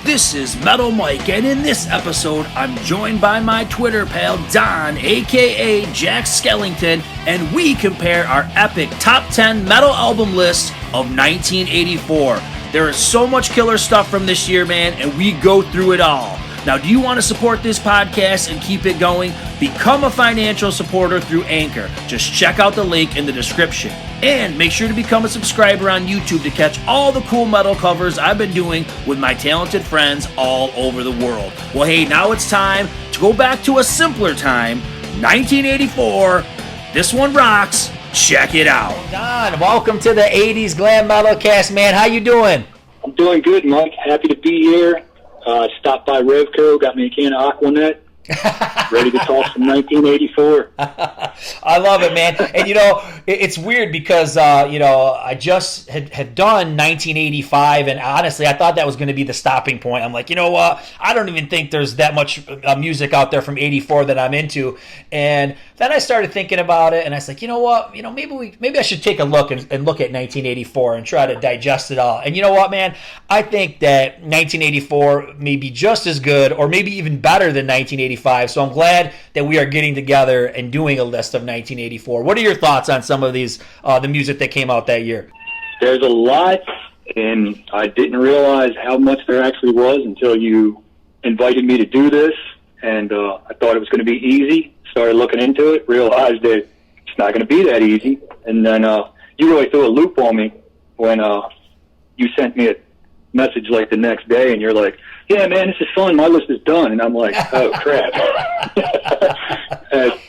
This is Metal Mike, and in this episode, I'm joined by my Twitter pal, Don, aka Jack Skellington, and we compare our epic top 10 metal album list of 1984. There is so much killer stuff from this year, man, and we go through it all. Now, do you want to support this podcast and keep it going? Become a financial supporter through Anchor. Just check out the link in the description. And make sure to become a subscriber on YouTube to catch all the cool metal covers I've been doing with my talented friends all over the world. Well, hey, now it's time to go back to a simpler time, 1984. This one rocks. Check it out. Don, welcome to the 80's Glam Metalcast, man. How you doing? I'm doing good, Mike. Happy to be here. Stopped by Revco, got me a can of Aquanet. Ready to talk some 1984. I love it, man. And, it's weird because, I just had done 1985, and honestly, I thought that was going to be the stopping point. I'm like, you know what? I don't even think there's that much music out there from 84 that I'm into. And then I started thinking about it, and I was like, you know what? Maybe I should take a look and look at 1984 and try to digest it all. And you know what, man? I think that 1984 may be just as good or maybe even better than 1985. So I'm glad that we are getting together and doing a list of 1984. What are your thoughts on some of these, the music that came out that year? There's a lot, and I didn't realize how much there actually was until you invited me to do this, and I thought it was going to be easy. Started looking into it, realized that it's not going to be that easy, and then you really threw a loop on me when you sent me a message like the next day, and you're like, yeah, man, this is fun. My list is done. And I'm like, oh, crap.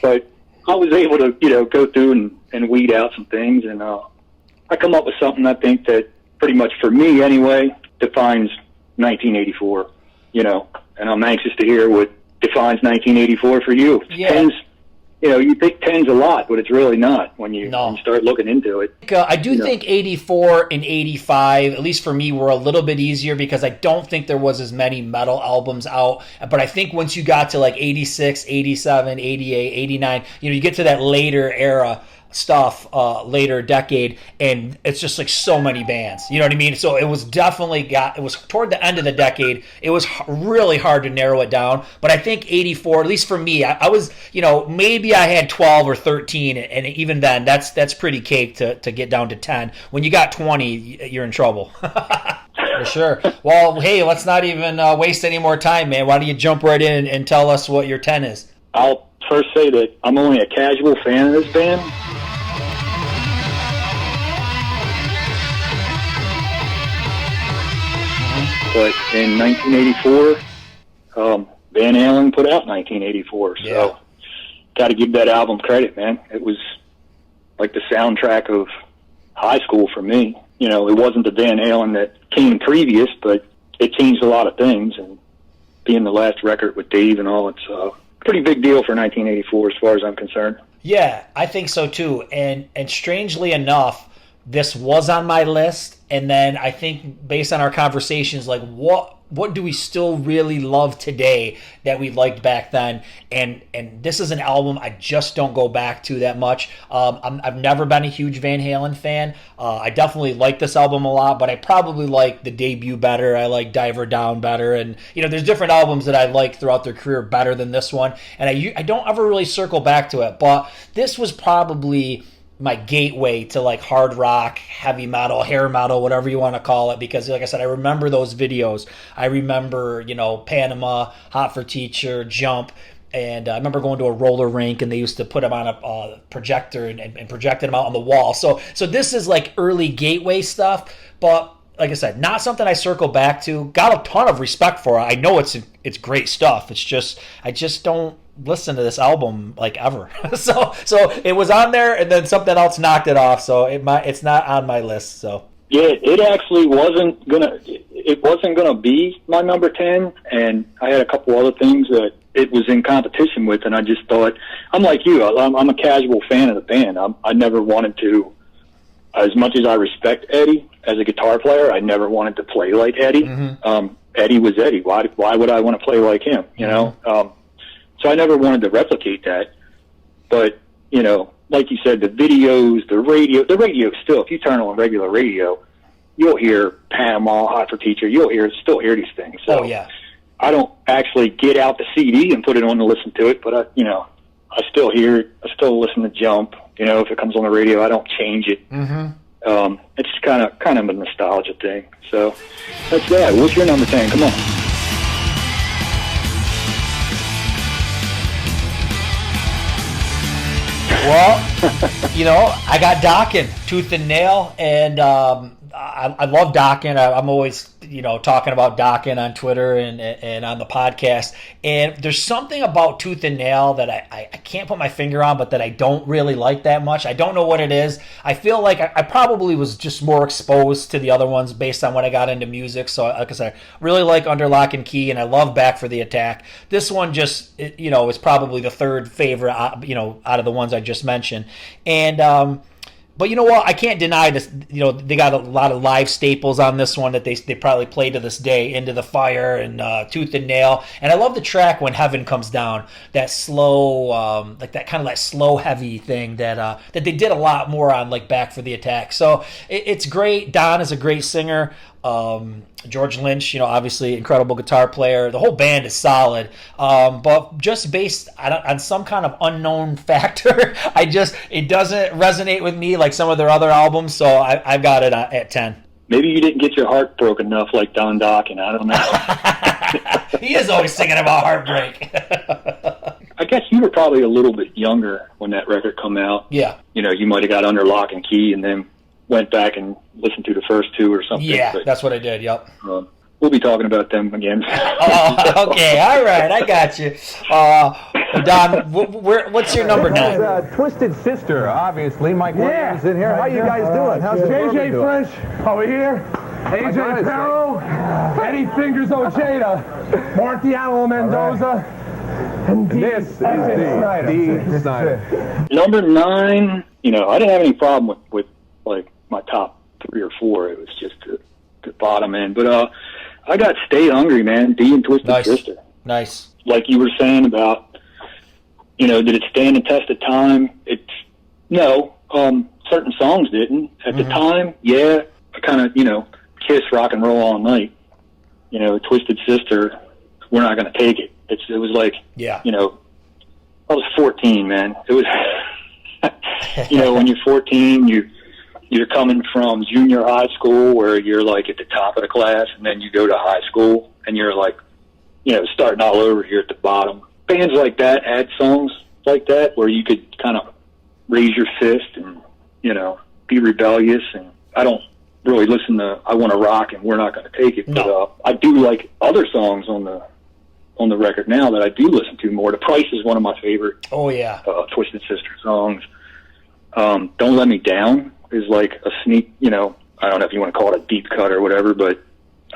But I was able to, go through and weed out some things. And I come up with something I think that pretty much for me anyway defines 1984, and I'm anxious to hear what defines 1984 for you. Yeah. Tens, you think 10's a lot, but it's really not when you start looking into it. I do think 84 and 85, at least for me, were a little bit easier because I don't think there was as many metal albums out. But I think once you got to like 86, 87, 88, 89, you get to that later era stuff, later decade, and it's just like so many bands, you know what I mean? So it was it was toward the end of the decade. It was really hard to narrow it down, but I think 84, at least for me, I was, maybe I had 12 or 13, and even then that's pretty cake to get down to 10. When you got 20, you're in trouble. For sure. Well, hey, let's not even waste any more time, man. Why don't you jump right in and tell us what your 10 is? I'll first say that I'm only a casual fan of this band. But in 1984, Van Halen put out 1984, so got to give that album credit, man. It was like the soundtrack of high school for me. It wasn't the Van Halen that came previous, but it changed a lot of things, and being the last record with Dave and all, it's a pretty big deal for 1984 as far as I'm concerned. Yeah, I think so too, and strangely enough, this was on my list, and then I think based on our conversations, like what do we still really love today that we liked back then? And this is an album I just don't go back to that much. I've never been a huge Van Halen fan. I definitely like this album a lot, but I probably like the debut better. I like Diver Down better, and there's different albums that I like throughout their career better than this one, and I don't ever really circle back to it. But this was probably my gateway to like hard rock, heavy metal, hair metal, whatever you want to call it, because like I said, I remember those videos. I remember, Panama, Hot for Teacher, Jump, and I remember going to a roller rink and they used to put them on a projector and projected them out on the wall. So this is like early gateway stuff, but like I said, not something I circle back to. Got a ton of respect for it. I know it's great stuff. It's just I just don't listen to this album like ever. so it was on there, and then something else knocked it off. So it's not on my list. So yeah, it actually wasn't gonna be my number 10, and I had a couple other things that it was in competition with, and I just thought, I'm like you. I'm a casual fan of the band. I never wanted to. As much as I respect Eddie as a guitar player, I never wanted to play like Eddie. Mm-hmm. Eddie was Eddie. Why would I want to play like him? So I never wanted to replicate that. But like you said, the videos, the radio still. If you turn on regular radio, you'll hear Panama, Hot for Teacher. Still hear these things. So Oh, yeah. I don't actually get out the CD and put it on to listen to it, but I still hear it. I still listen to Jump. If it comes on the radio, I don't change it. Mm-hmm. It's kind of a nostalgia thing. So that's that. What's your number 10? Come on. Well, I got Dokken, Tooth and Nail, and I love Dokken. I'm always, talking about Dokken on Twitter and on the podcast. And there's something about Tooth and Nail that I can't put my finger on, but that I don't really like that much. I don't know what it is. I feel like I probably was just more exposed to the other ones based on when I got into music. So, like I said, I really like Under Lock and Key, and I love Back for the Attack. This one just, is probably the third favorite, out of the ones I just mentioned. And, but you know what? I can't deny this. They got a lot of live staples on this one that they probably play to this day. Into the Fire and Tooth and Nail. And I love the track When Heaven Comes Down. That slow, that slow heavy thing that they did a lot more on, like Back for the Attack. So it's great. Don is a great singer. George Lynch, obviously incredible guitar player. The whole band is solid, but just based on some kind of unknown factor, it doesn't resonate with me like some of their other albums. So I've got it at 10. Maybe you didn't get your heart broken enough like Don Dokken. I don't know. He is always singing about heartbreak. I guess you were probably a little bit younger when that record come out. Yeah. You might have got Under Lock and Key and then went back and listened to the first two or something. Yeah, but that's what I did. Yep. We'll be talking about them again. Oh, okay. All right. I got you. Don, what's your number 9? Twisted Sister, obviously. Mike Williams in here. How you guys doing? How's JJ French over here? AJ Perro, Eddie Fingers Ojeda, Martiano Mendoza, and this is D. Snyder. Number 9, I didn't have any problem with like my top 3 or 4. It was just the bottom end. But I got Stay Hungry, man. D and Twisted Sister. Nice. Like you were saying about, did it stand the test of time? Certain songs didn't. At the time, yeah. I kind of, Kiss Rock and Roll All Night. Twisted Sister, We're Not Gonna Take It. It was like, yeah. I was 14, man. It was, when you're 14, you're coming from junior high school where you're like at the top of the class, and then you go to high school and you're like, starting all over here at the bottom. Bands like that had songs like that where you could kind of raise your fist and, be rebellious. And I don't really listen to I Want to Rock and We're Not Going to Take It. No. But I do like other songs on the record now that I do listen to more. The Price is one of my favorite Twisted Sister songs. Don't Let Me Down is like a sneak, I don't know if you want to call it a deep cut or whatever, but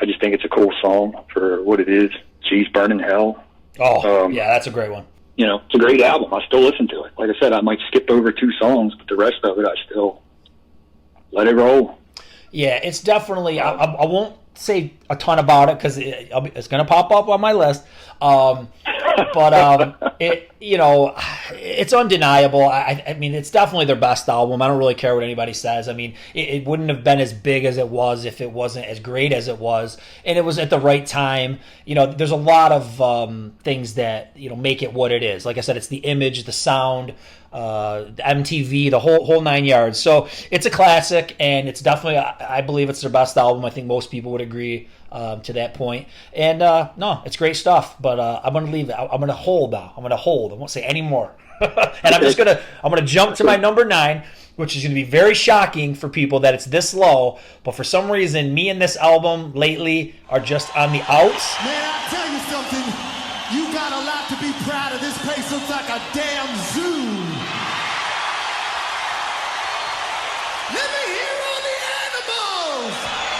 I just think it's a cool song for what it is. Geez, Burning Hell. Oh, yeah, that's a great one. It's a great album. I still listen to it. Like I said, I might skip over 2 songs, but the rest of it, I still let it roll. Yeah, it's definitely, I won't say a ton about it because it's going to pop up on my list. But it's undeniable. I mean, it's definitely their best album. I don't really care what anybody says. I mean, it wouldn't have been as big as it was if it wasn't as great as it was, and it was at the right time. There's a lot of things that make it what it is. Like I said, it's the image, the sound, the MTV, the whole 9 yards. So it's a classic, and it's definitely, I believe it's their best album. I think most people would agree to that point. And no, it's great stuff. But I'm gonna leave it. I'm gonna hold now. I'm gonna hold. I won't say any more. And I'm gonna jump to my number 9, which is gonna be very shocking for people that it's this low. But for some reason, me and this album lately are just on the outs. Man, I'll tell you something. You got a lot to be proud of. This place looks like a damn zoo. Let me hear all the animals.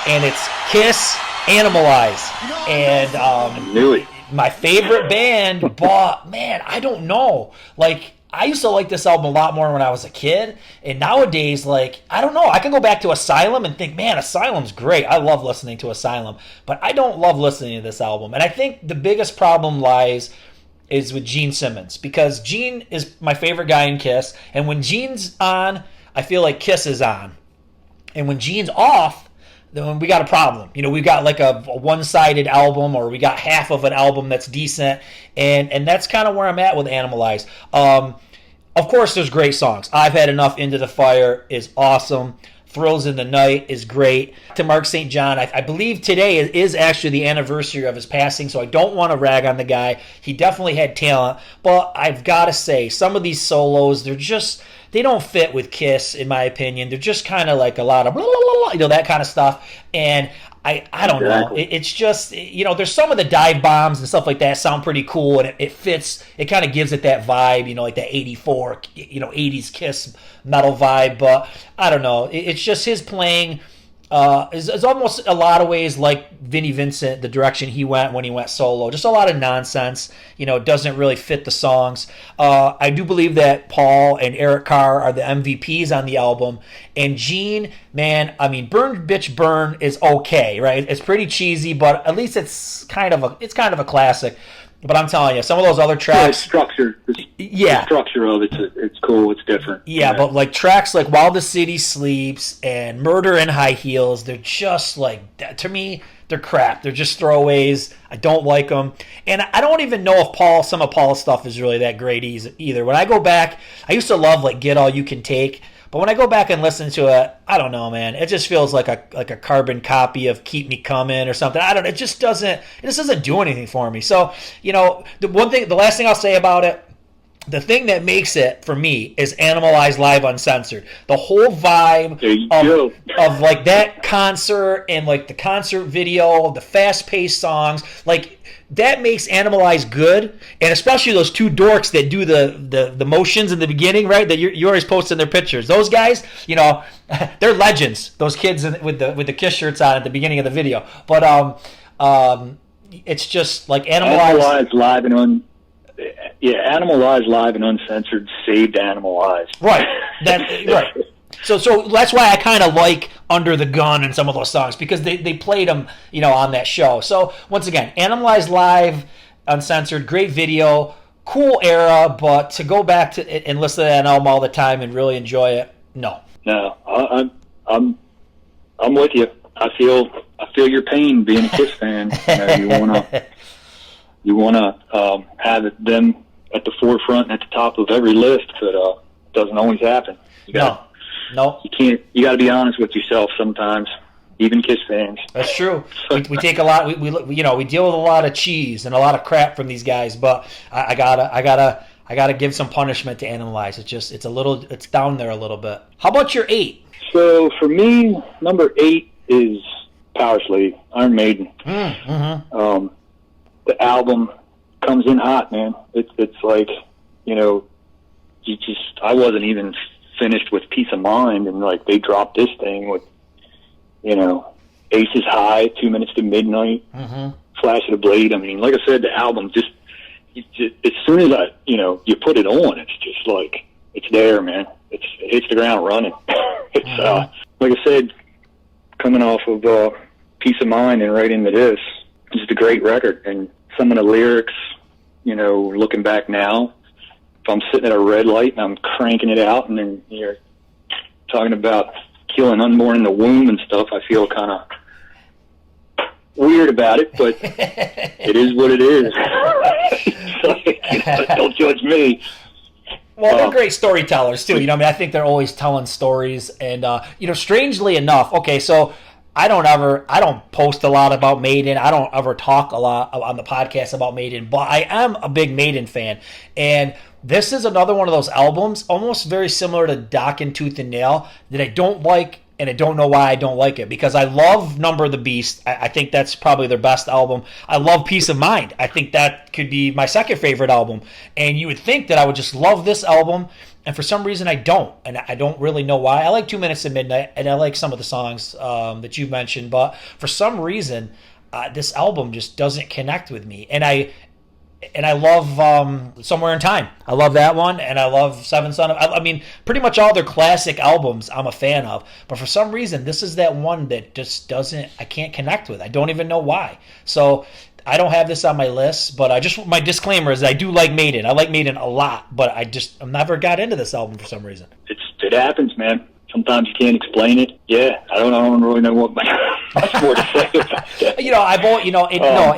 And it's Kiss, Animalize. And Knew it. my favorite band, but man, I don't know. Like, I used to like this album a lot more when I was a kid, and nowadays, like, I don't know. I can go back to Asylum and think, man, Asylum's great. I love listening to Asylum, but I don't love listening to this album. And I think the biggest problem is with Gene Simmons, because Gene is my favorite guy in Kiss, and when Gene's on, I feel like Kiss is on. And when Gene's off, then we got a problem. We've got like a one-sided album, or we got half of an album that's decent, and that's kind of where I'm at with Animalize. Of course, there's great songs. I've Had Enough, Into the Fire is awesome. Thrills in the Night is great. To Mark St. John, I believe today is actually the anniversary of his passing, so I don't want to rag on the guy. He definitely had talent, but I've got to say, some of these solos, they don't fit with Kiss, in my opinion. They're just kind of like a lot of blah, blah, blah, that kind of stuff, and I don't know. It's just, there's some of the dive bombs and stuff like that sound pretty cool, and it fits. It kind of gives it that vibe, like that 84, 80s Kiss metal vibe. But I don't know. It's just his playing is almost a lot of ways like Vinnie Vincent, the direction he went when he went solo. Just a lot of nonsense. It doesn't really fit the songs. I do believe that Paul and Eric Carr are the MVPs on the album. And Gene, man, I mean, Burn Bitch Burn is okay, right? It's pretty cheesy, but at least it's kind of a classic. But I'm telling you, some of those other tracks, the structure of it's cool, it's different. Yeah, but like tracks like While the City Sleeps and Murder in High Heels, they're just like, to me, they're crap. They're just throwaways. I don't like them, and I don't even know if some of Paul's stuff is really that great either. When I go back, I used to love like Get All You Can Take. But when I go back and listen to it, I don't know, man. It just feels like a carbon copy of Keep Me Coming or something. I don't. It just doesn't do anything for me. So, the last thing I'll say about it, the thing that makes it for me is Animalize Live Uncensored. The whole vibe of like that concert and like the concert video, the fast-paced songs, like that makes Animalize good, and especially those two dorks that do the motions in the beginning, right? That you're always posting their pictures. Those guys, they're legends. Those kids with the Kiss shirts on at the beginning of the video. But it's just like Animalize Live and Animalize Live and Uncensored saved Animalize. Right. Right. So that's why I kind of like Under the Gun and some of those songs, because they played them, on that show. So once again, Animalize Live, Uncensored, great video, cool era, but to go back to and listen to that album all the time and really enjoy it, no. No, I'm with you. I feel your pain being a Kiss fan. You wanna have them at the forefront and at the top of every list, but doesn't always happen. No. You can't. You got to be honest with yourself sometimes, even Kiss fans. That's true. We take a lot. We deal with a lot of cheese and a lot of crap from these guys. But I gotta give some punishment to Animalize. It's down there a little bit. How about your 8? So for me, number 8 is Power Slave, Iron Maiden. Mm-hmm. The album comes in hot, man. It's like, I wasn't even finished with Peace of Mind, and like they dropped this thing with, Aces High, 2 Minutes to Midnight, Flash of the Blade. I mean, like I said, the album just as soon as you put it on, it's just like, it's there, man. It hits the ground running. It's like I said, coming off of Peace of Mind and right into this, it's just a great record. And some of the lyrics, looking back now, if I'm sitting at a red light and I'm cranking it out, and then you're talking about killing unborn in the womb and stuff, I feel kind of weird about it, but it is what it is. So, don't judge me. Well, they're great storytellers too. I think they're always telling stories, and strangely enough, okay, so I don't post a lot about Maiden. I don't ever talk a lot on the podcast about Maiden, but I am a big Maiden fan, and this is another one of those albums, almost very similar to Doc and Tooth and Nail, that I don't like, and I don't know why I don't like it, because I love Number of the Beast. I think that's probably their best album. I love Peace of Mind. I think that could be my second favorite album, and you would think that I would just love this album, and for some reason I don't, and I don't really know why. I like 2 Minutes to Midnight, and I like some of the songs that you've mentioned, but for some reason this album just doesn't connect with me, and I love Somewhere in Time. I love that one, and I love Seven Son of... I mean, pretty much all their classic albums I'm a fan of, but for some reason, this is that one that just doesn't... I can't connect with. I don't even know why. So, I don't have this on my list, but my disclaimer is I do like Maiden. I like Maiden a lot, but I never got into this album for some reason. It happens, man. sometimes you can't explain it. Yeah, I don't really know what much more to say about that.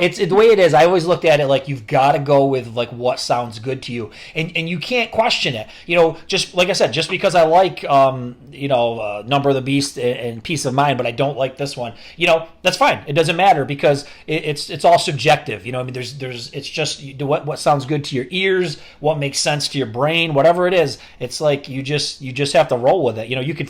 It's the way it is. I always looked at it like you've got to go with like what sounds good to you, and you can't question it. Just like I said, just because I like Number of the Beast and Peace of Mind, but I don't like this one. That's fine. It doesn't matter because it's all subjective. It's just what sounds good to your ears, what makes sense to your brain, whatever it is. It's like you just have to roll with it. You could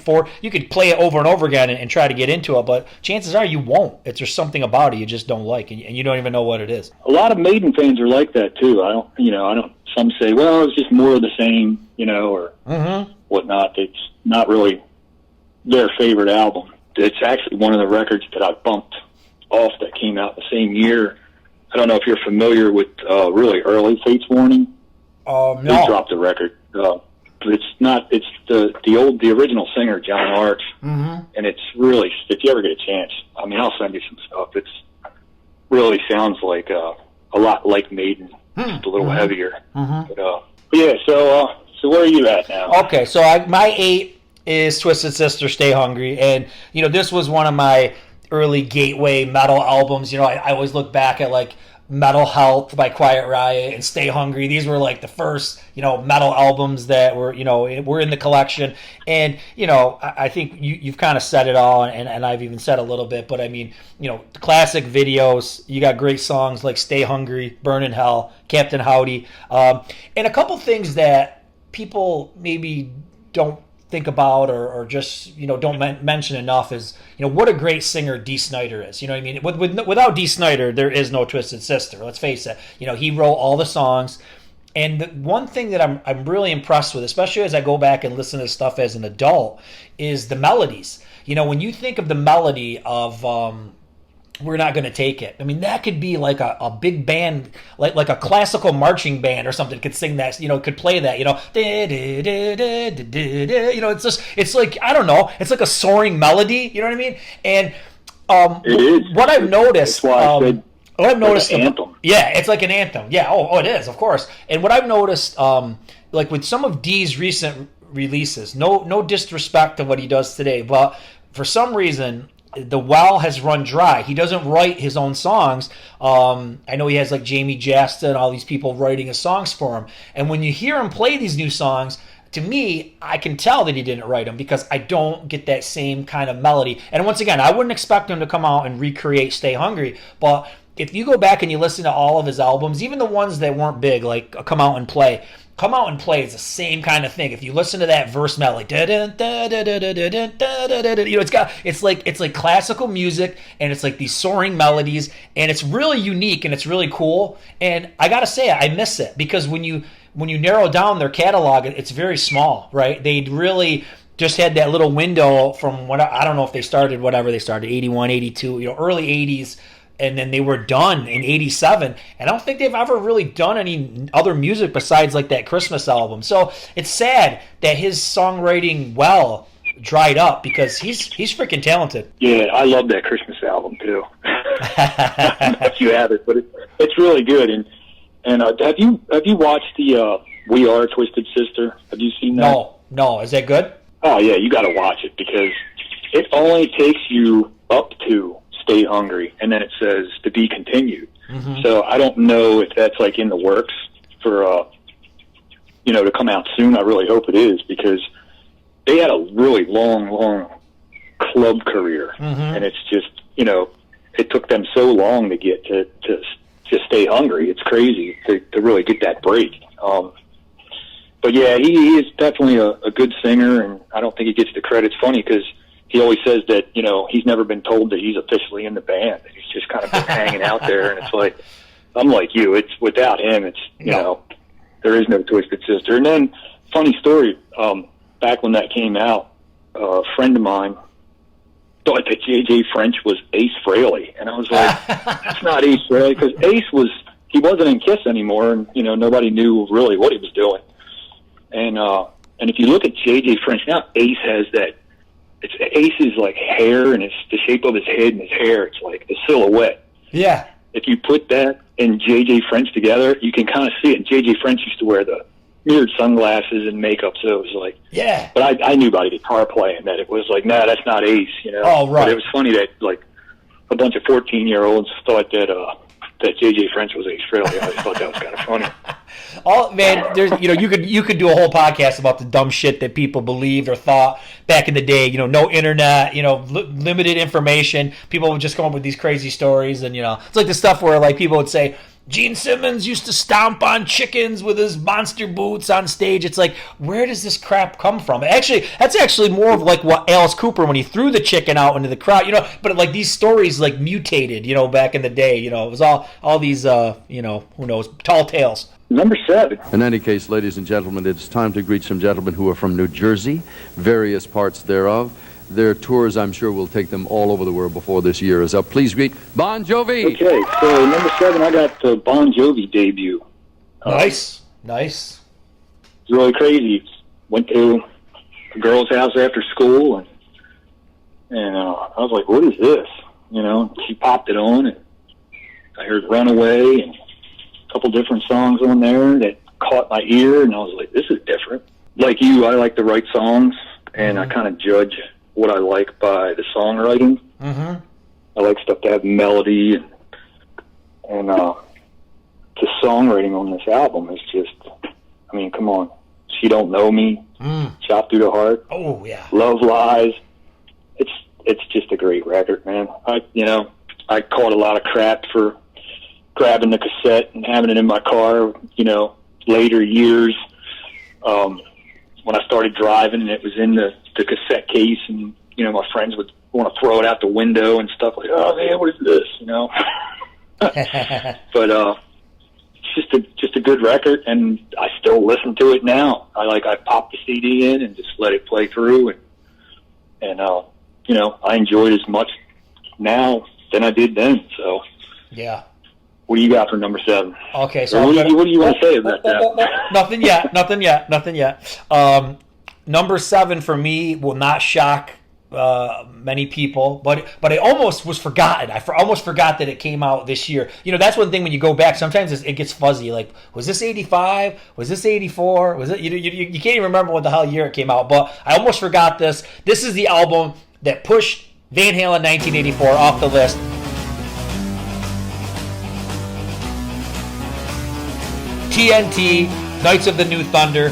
play it over and over again and try to get into it, but chances are you won't. It's just something about it you just don't like, and you don't even know what it is. A lot of Maiden fans are like that too. I don't. Some say, well, it's just more of the same, or whatnot. It's not really their favorite album. It's actually one of the records that I bumped off that came out the same year. I don't know if you're familiar with really early Fates Warning. No. They dropped the record. It's not. It's the original singer, John Arch, and it's really. If you ever get a chance, I'll send you some stuff. It's really sounds like a lot like Maiden, just a little heavier. But yeah. So where are you at now? Okay, so my 8 is Twisted Sister, Stay Hungry, and this was one of my early gateway metal albums. I always look back at like Metal Health by Quiet Riot and Stay Hungry. These were like the first, metal albums that were in the collection. And, I think you've kind of said it all, and I've even said a little bit, but the classic videos, you got great songs like Stay Hungry, Burn in Hell, Captain Howdy, and a couple things that people maybe don't think about or just don't mention enough is what a great singer Dee Snider is. Without Dee Snider there is no Twisted Sister. Let's face it. He wrote all the songs, and the one thing that I'm really impressed with, especially as I go back and listen to stuff as an adult, is the melodies. When you think of the melody of We're Not Gonna Take It, that could be like a big band, like a classical marching band or something could sing that, could play that, it's like, I don't know, it's like a soaring melody, you know what I mean? And it is. What I've noticed, that's why I said an anthem. Yeah, it's like an anthem. Yeah, oh, it is, of course. And what I've noticed, like with some of Dee's recent releases, no disrespect to what he does today, but for some reason the well has run dry. He doesn't write his own songs. I know he has like Jamie Jasta and all these people writing his songs for him. And when you hear him play these new songs, to me, I can tell that he didn't write them because I don't get that same kind of melody. And once again, I wouldn't expect him to come out and recreate Stay Hungry. But if you go back and you listen to all of his albums, even the ones that weren't big, like Come Out and Play is the same kind of thing. If you listen to that verse melody, it's like classical music, and it's like these soaring melodies, and it's really unique and it's really cool. And I gotta say, I miss it because when you narrow down their catalog, it's very small, right? They really just had that little window from what I don't know if they started 81, 82, early 80s. And then they were done in 87. And I don't think they've ever really done any other music besides like that Christmas album. So it's sad that his songwriting dried up because he's freaking talented. Yeah, I love that Christmas album too. I don't know if you have it, but it's really good. And have you watched the We Are Twisted Sister? Have you seen that? No. Is that good? Oh yeah, you got to watch it because it only takes you up to Stay Hungry, and then it says to be continued. So I don't know if that's like in the works for to come out soon. I really hope it is because they had a really long club career, and it's just it took them so long to get to Stay Hungry. It's crazy to really get that break. But yeah, he is definitely a good singer, and I don't think he gets the credit. It's funny because he always says that, he's never been told that he's officially in the band. He's just kind of been hanging out there, and it's like, I'm like you. It's without him, it's, there is no Twisted Sister. And then, funny story, back when that came out, a friend of mine thought that J.J. French was Ace Frehley. And I was like, that's not Ace Frehley, because he wasn't in Kiss anymore, and, nobody knew really what he was doing. And if you look at J.J. French now, Ace has that, it's Ace's like hair, and it's the shape of his head and his hair. It's like the silhouette. Yeah. If you put that and J.J. French together, you can kind of see it. And J.J. French used to wear the weird sunglasses and makeup, so it was like, yeah. But I knew by the guitar playing that it was like, nah, that's not Ace, you know. Oh, right. But it was funny that like a bunch of 14-year-olds thought that JJ French was Ace Frehley. I always thought that was kind of funny. There's you could do a whole podcast about the dumb shit that people believed or thought back in the day. No internet, limited information. People would just come up with these crazy stories, and it's like the stuff where like people would say Gene Simmons used to stomp on chickens with his monster boots on stage. It's like, where does this crap come from? Actually, that's actually more of like what Alice Cooper when he threw the chicken out into the crowd. But like these stories like mutated. Back in the day. It was all these who knows, tall tales. Number 7. In any case, ladies and gentlemen, it's time to greet some gentlemen who are from New Jersey, various parts thereof. Their tours, I'm sure, will take them all over the world before this year is up. Please greet Bon Jovi. Okay, so number 7, I got the Bon Jovi debut. Nice. It's really crazy. Went to a girl's house after school, and I was like, what is this? She popped it on, and I heard Runaway and a couple different songs on there that caught my ear, and I was like, this is different. Like you, I like to write songs, and I kind of judge what I like by the songwriting. Mm-hmm. I like stuff to have melody, and the songwriting on this album is just, I mean, come on. She Don't Know Me, Shot Through the Heart. Oh, yeah. Love Lies. It's just a great record, man. I caught a lot of crap for grabbing the cassette and having it in my car, later years. When I started driving and it was in the cassette case, and, my friends would want to throw it out the window and stuff like, oh, man, what is this, But it's just a good record, and I still listen to it now. I pop the CD in and just let it play through, and I enjoy it as much now than I did then. So yeah. What do you got for number 7? Okay, so what do you want to say about that? Nothing yet. Number 7 for me will not shock many people, but I almost was forgotten. I almost forgot that it came out this year. That's one thing when you go back. Sometimes it gets fuzzy. Like, was this 85? Was this 84? Was it? You can't even remember what the hell year it came out. But I almost forgot this. This is the album that pushed Van Halen 1984 off the list. TNT, Knights of the New Thunder.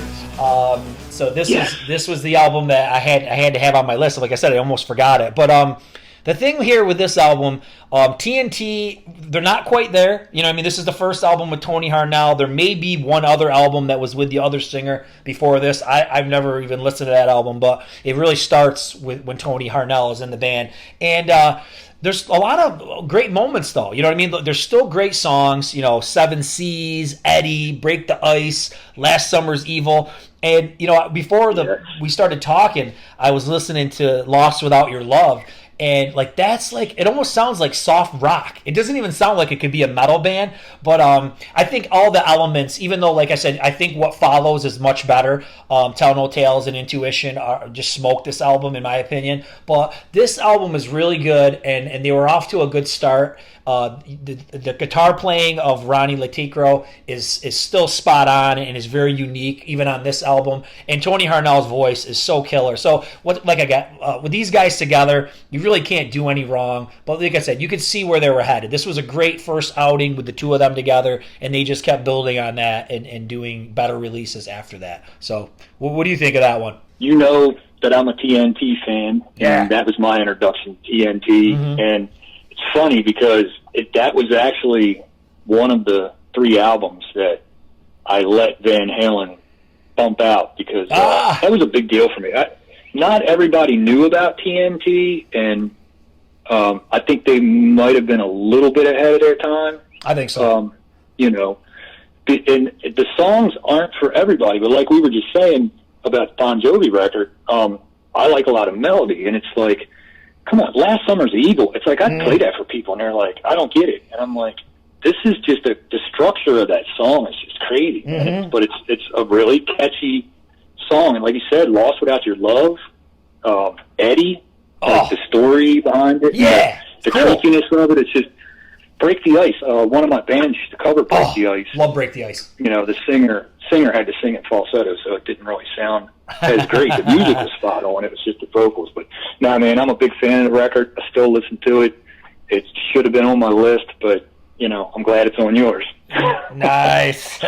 So this was the album that I had to have on my list. Like I said, I almost forgot it. But the thing here with this album, TNT, they're not quite there. This is the first album with Tony Harnell. There may be one other album that was with the other singer before this. I've never even listened to that album, but it really starts with when Tony Harnell is in the band. And there's a lot of great moments, though. You know what I mean? There's still great songs. Seven Seas, Eddie, Break the Ice, Last Summer's Evil. And, before we started talking, I was listening to Lost Without Your Love. And, that's it almost sounds like soft rock. It doesn't even sound like it could be a metal band. But I think all the elements, even though, like I said, I think what follows is much better. Tell No Tales and Intuition just smoked this album, in my opinion. But this album is really good, and they were off to a good start. The guitar playing of Ronnie Laticro is still spot on and is very unique, even on this album. And Tony Harnell's voice is so killer. So, with these guys together, you really can't do any wrong. But like I said, you could see where they were headed. This was a great first outing with the two of them together, and they just kept building on that and doing better releases after that. So, what do you think of that one? You know that I'm a TNT fan, yeah. And that was my introduction to TNT, and it's funny because that was actually one of the 3 albums that I let Van Halen bump out because that was a big deal for me. Not everybody knew about TNT, and I think they might have been a little bit ahead of their time. I think so. And the songs aren't for everybody, but like we were just saying about Bon Jovi record, I like a lot of melody, and it's like, come on, Last Summer's Evil. It's like, I play that for people, and they're like, I don't get it. And I'm like, this is just the structure of that song is just crazy. But it's a really catchy song. And like you said, Lost Without Your Love, Eddie, the story behind it, yeah, the creepiness of it. It's just, Break the Ice. One of my bands used to cover Break the Ice. Love Break the Ice. You know, the singer had to sing it falsetto, so it didn't really sound as great. The music was spot on. It was just the vocals. But, no, man, I'm a big fan of the record. I still listen to it. It should have been on my list, but, you know, I'm glad it's on yours. Nice.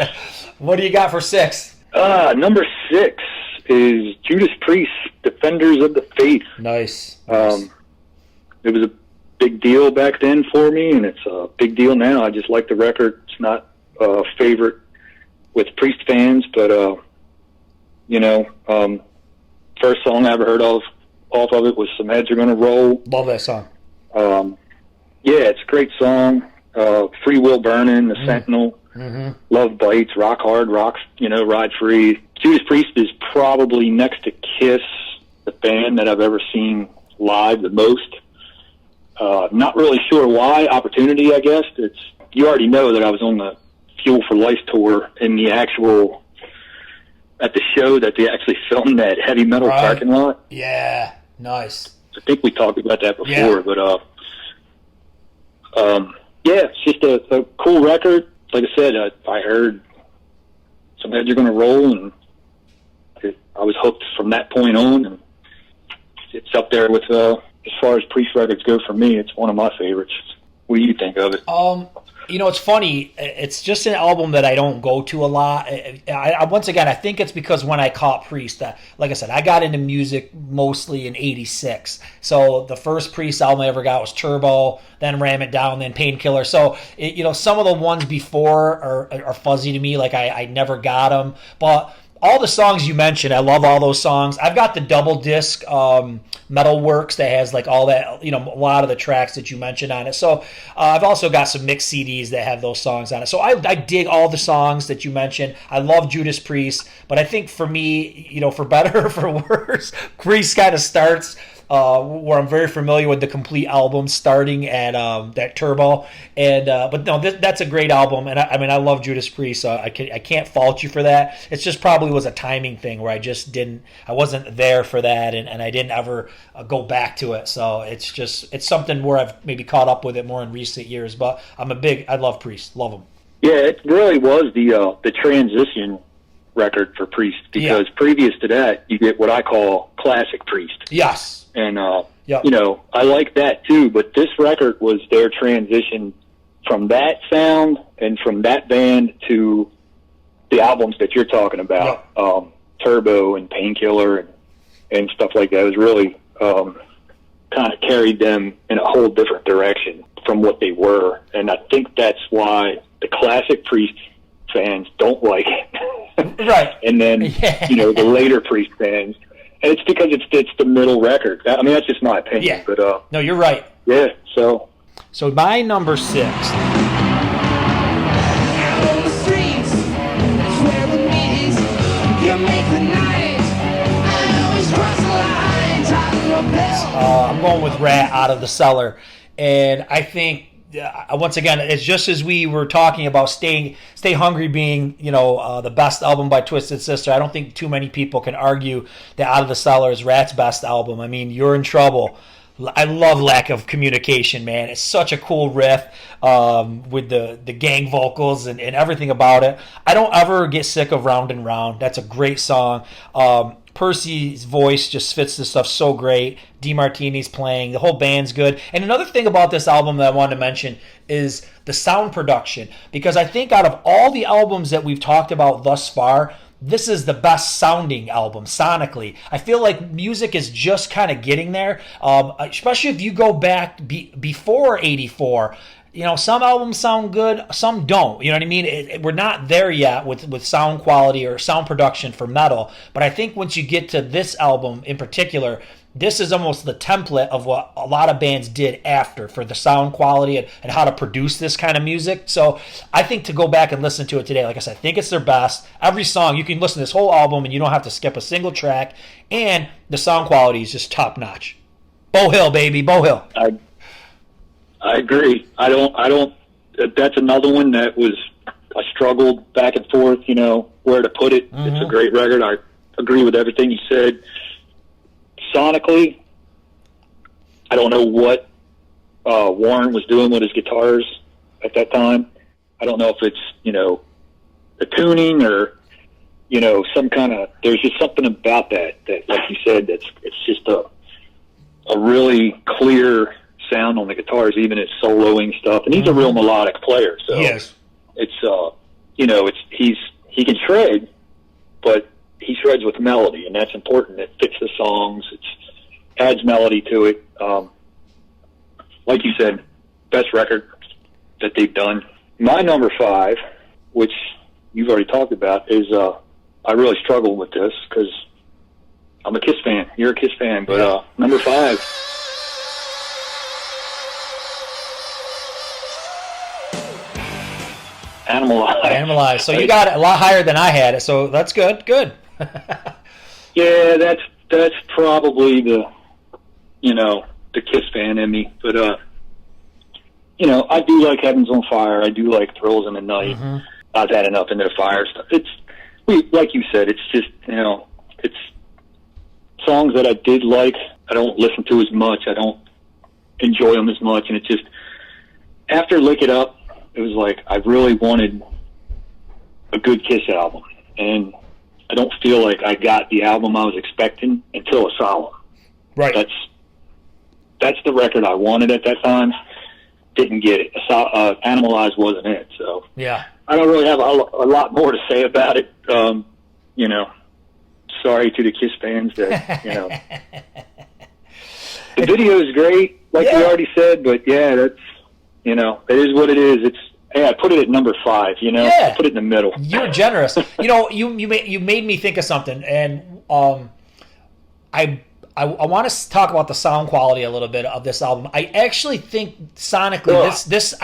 What do you got for 6? Number 6 is Judas Priest, Defenders of the Faith. Nice. It was a big deal back then for me, and it's a big deal now. I just like the record. It's not a favorite with Priest fans, but, you know, first song I ever heard off of it was Some Heads Are Gonna Roll. Love that song. Yeah, it's a great song. Free Will Burning, The Sentinel, Love Bites, Rock Hard, Ride Free. Judas Priest is probably next to Kiss, the band that I've ever seen live the most. Not really sure why. Opportunity, I guess. You already know that I was on the Fuel for Life tour at the show that they actually filmed that heavy metal parking lot. Yeah, nice. I think we talked about that before, yeah. But yeah, it's just a cool record. Like I said, I heard Some Heads Are Gonna Roll, and I was hooked from that point on, and it's up there with, as far as Priest records go for me, it's one of my favorites. What do you think of it? You know, it's funny. It's just an album that I don't go to a lot. Once again, I think it's because when I caught Priest, like I said, I got into music mostly in '86. So the first Priest album I ever got was Turbo, then Ram It Down, then Painkiller. So, you know, some of the ones before are fuzzy to me. Like I never got them. But all the songs you mentioned, I love all those songs. I've got the double disc Metalworks that has like all that, you know, a lot of the tracks that you mentioned on it. So I've also got some mixed CDs that have those songs on it. So I dig all the songs that you mentioned. I love Judas Priest, but I think for me, you know, for better or for worse, Priest kind of starts where I'm very familiar with the complete album, starting at that Turbo, and but no, that's a great album, and I love Judas Priest, so I can't fault you for that. It's just probably was a timing thing where I wasn't there for that, and I didn't ever go back to it. So it's something where I've maybe caught up with it more in recent years. But I love Priest, love him. Yeah, it really was the transition record for Priest, because previous to that, you get what I call classic Priest. Yes. And, you know, I like that too, but this record was their transition from that sound and from that band to the albums that you're talking about, Turbo and Painkiller and stuff like that. It was really kind of carried them in a whole different direction from what they were. And I think that's why the classic Priest fans don't like it. Right. And then, you know, the later Priest fans. And it's because it's the middle record. I mean, that's just my opinion. Yeah. But, no, you're right. Yeah, so my number 6. I'm going with Rat, Out of the Cellar. And I think, once again, it's just as we were talking about Stay Hungry being, you know, the best album by Twisted Sister. I don't think too many people can argue that Out of the Cellar is Rat's best album. I mean, You're in Trouble. I love Lack of Communication, man. It's such a cool riff with the gang vocals and everything about it. I don't ever get sick of Round and Round. That's a great song. Percy's voice just fits this stuff so great. DeMartini's playing. The whole band's good. And another thing about this album that I wanted to mention is the sound production. Because I think out of all the albums that we've talked about thus far, this is the best sounding album sonically. I feel like music is just kind of getting there, especially if you go back before '84. You know, some albums sound good, some don't. You know what I mean? We're not there yet with sound quality or sound production for metal. But I think once you get to this album in particular, this is almost the template of what a lot of bands did after for the sound quality and how to produce this kind of music. So I think to go back and listen to it today, like I said, I think it's their best. Every song, you can listen to this whole album and you don't have to skip a single track. And the sound quality is just top notch. Bow Hill, baby, Bow Hill. I agree. I don't. That's another one that I struggled back and forth, you know, where to put it. Mm-hmm. It's a great record. I agree with everything you said. Sonically, I don't know what Warren was doing with his guitars at that time. I don't know if it's, the tuning or, some kind of, there's just something about that, like you said, it's just a really clear sound on the guitars, even his soloing stuff. And he's a real melodic player. So yes. It's, he can shred, but he shreds with melody, and that's important. It fits the songs. It adds melody to it. Like you said, best record that they've done. My number 5, which you've already talked about, is I really struggled with this because I'm a Kiss fan. You're a Kiss fan, but number 5. Animalize. So you got it a lot higher than I had it, so that's good. Good. Yeah, that's probably the Kiss fan in me. But I do like Heaven's on Fire. I do like Thrills in the Night. Mm-hmm. I've had enough into the Fire stuff. Like you said, it's just it's songs that I did like. I don't listen to as much. I don't enjoy them as much, and it's just after Lick It Up, it was like I really wanted a good Kiss album, and I don't feel like I got the album I was expecting until Asylum. Right. That's the record I wanted at that time. Didn't get it. Animalize wasn't it. So yeah, I don't really have a lot more to say about it. Sorry to the Kiss fans that the video is great, like we already said. But yeah, that's it is what it is. I put it at number 5. I put it in the middle. You're generous. You made me think of something, and I want to talk about the sound quality a little bit of this album. I actually think sonically,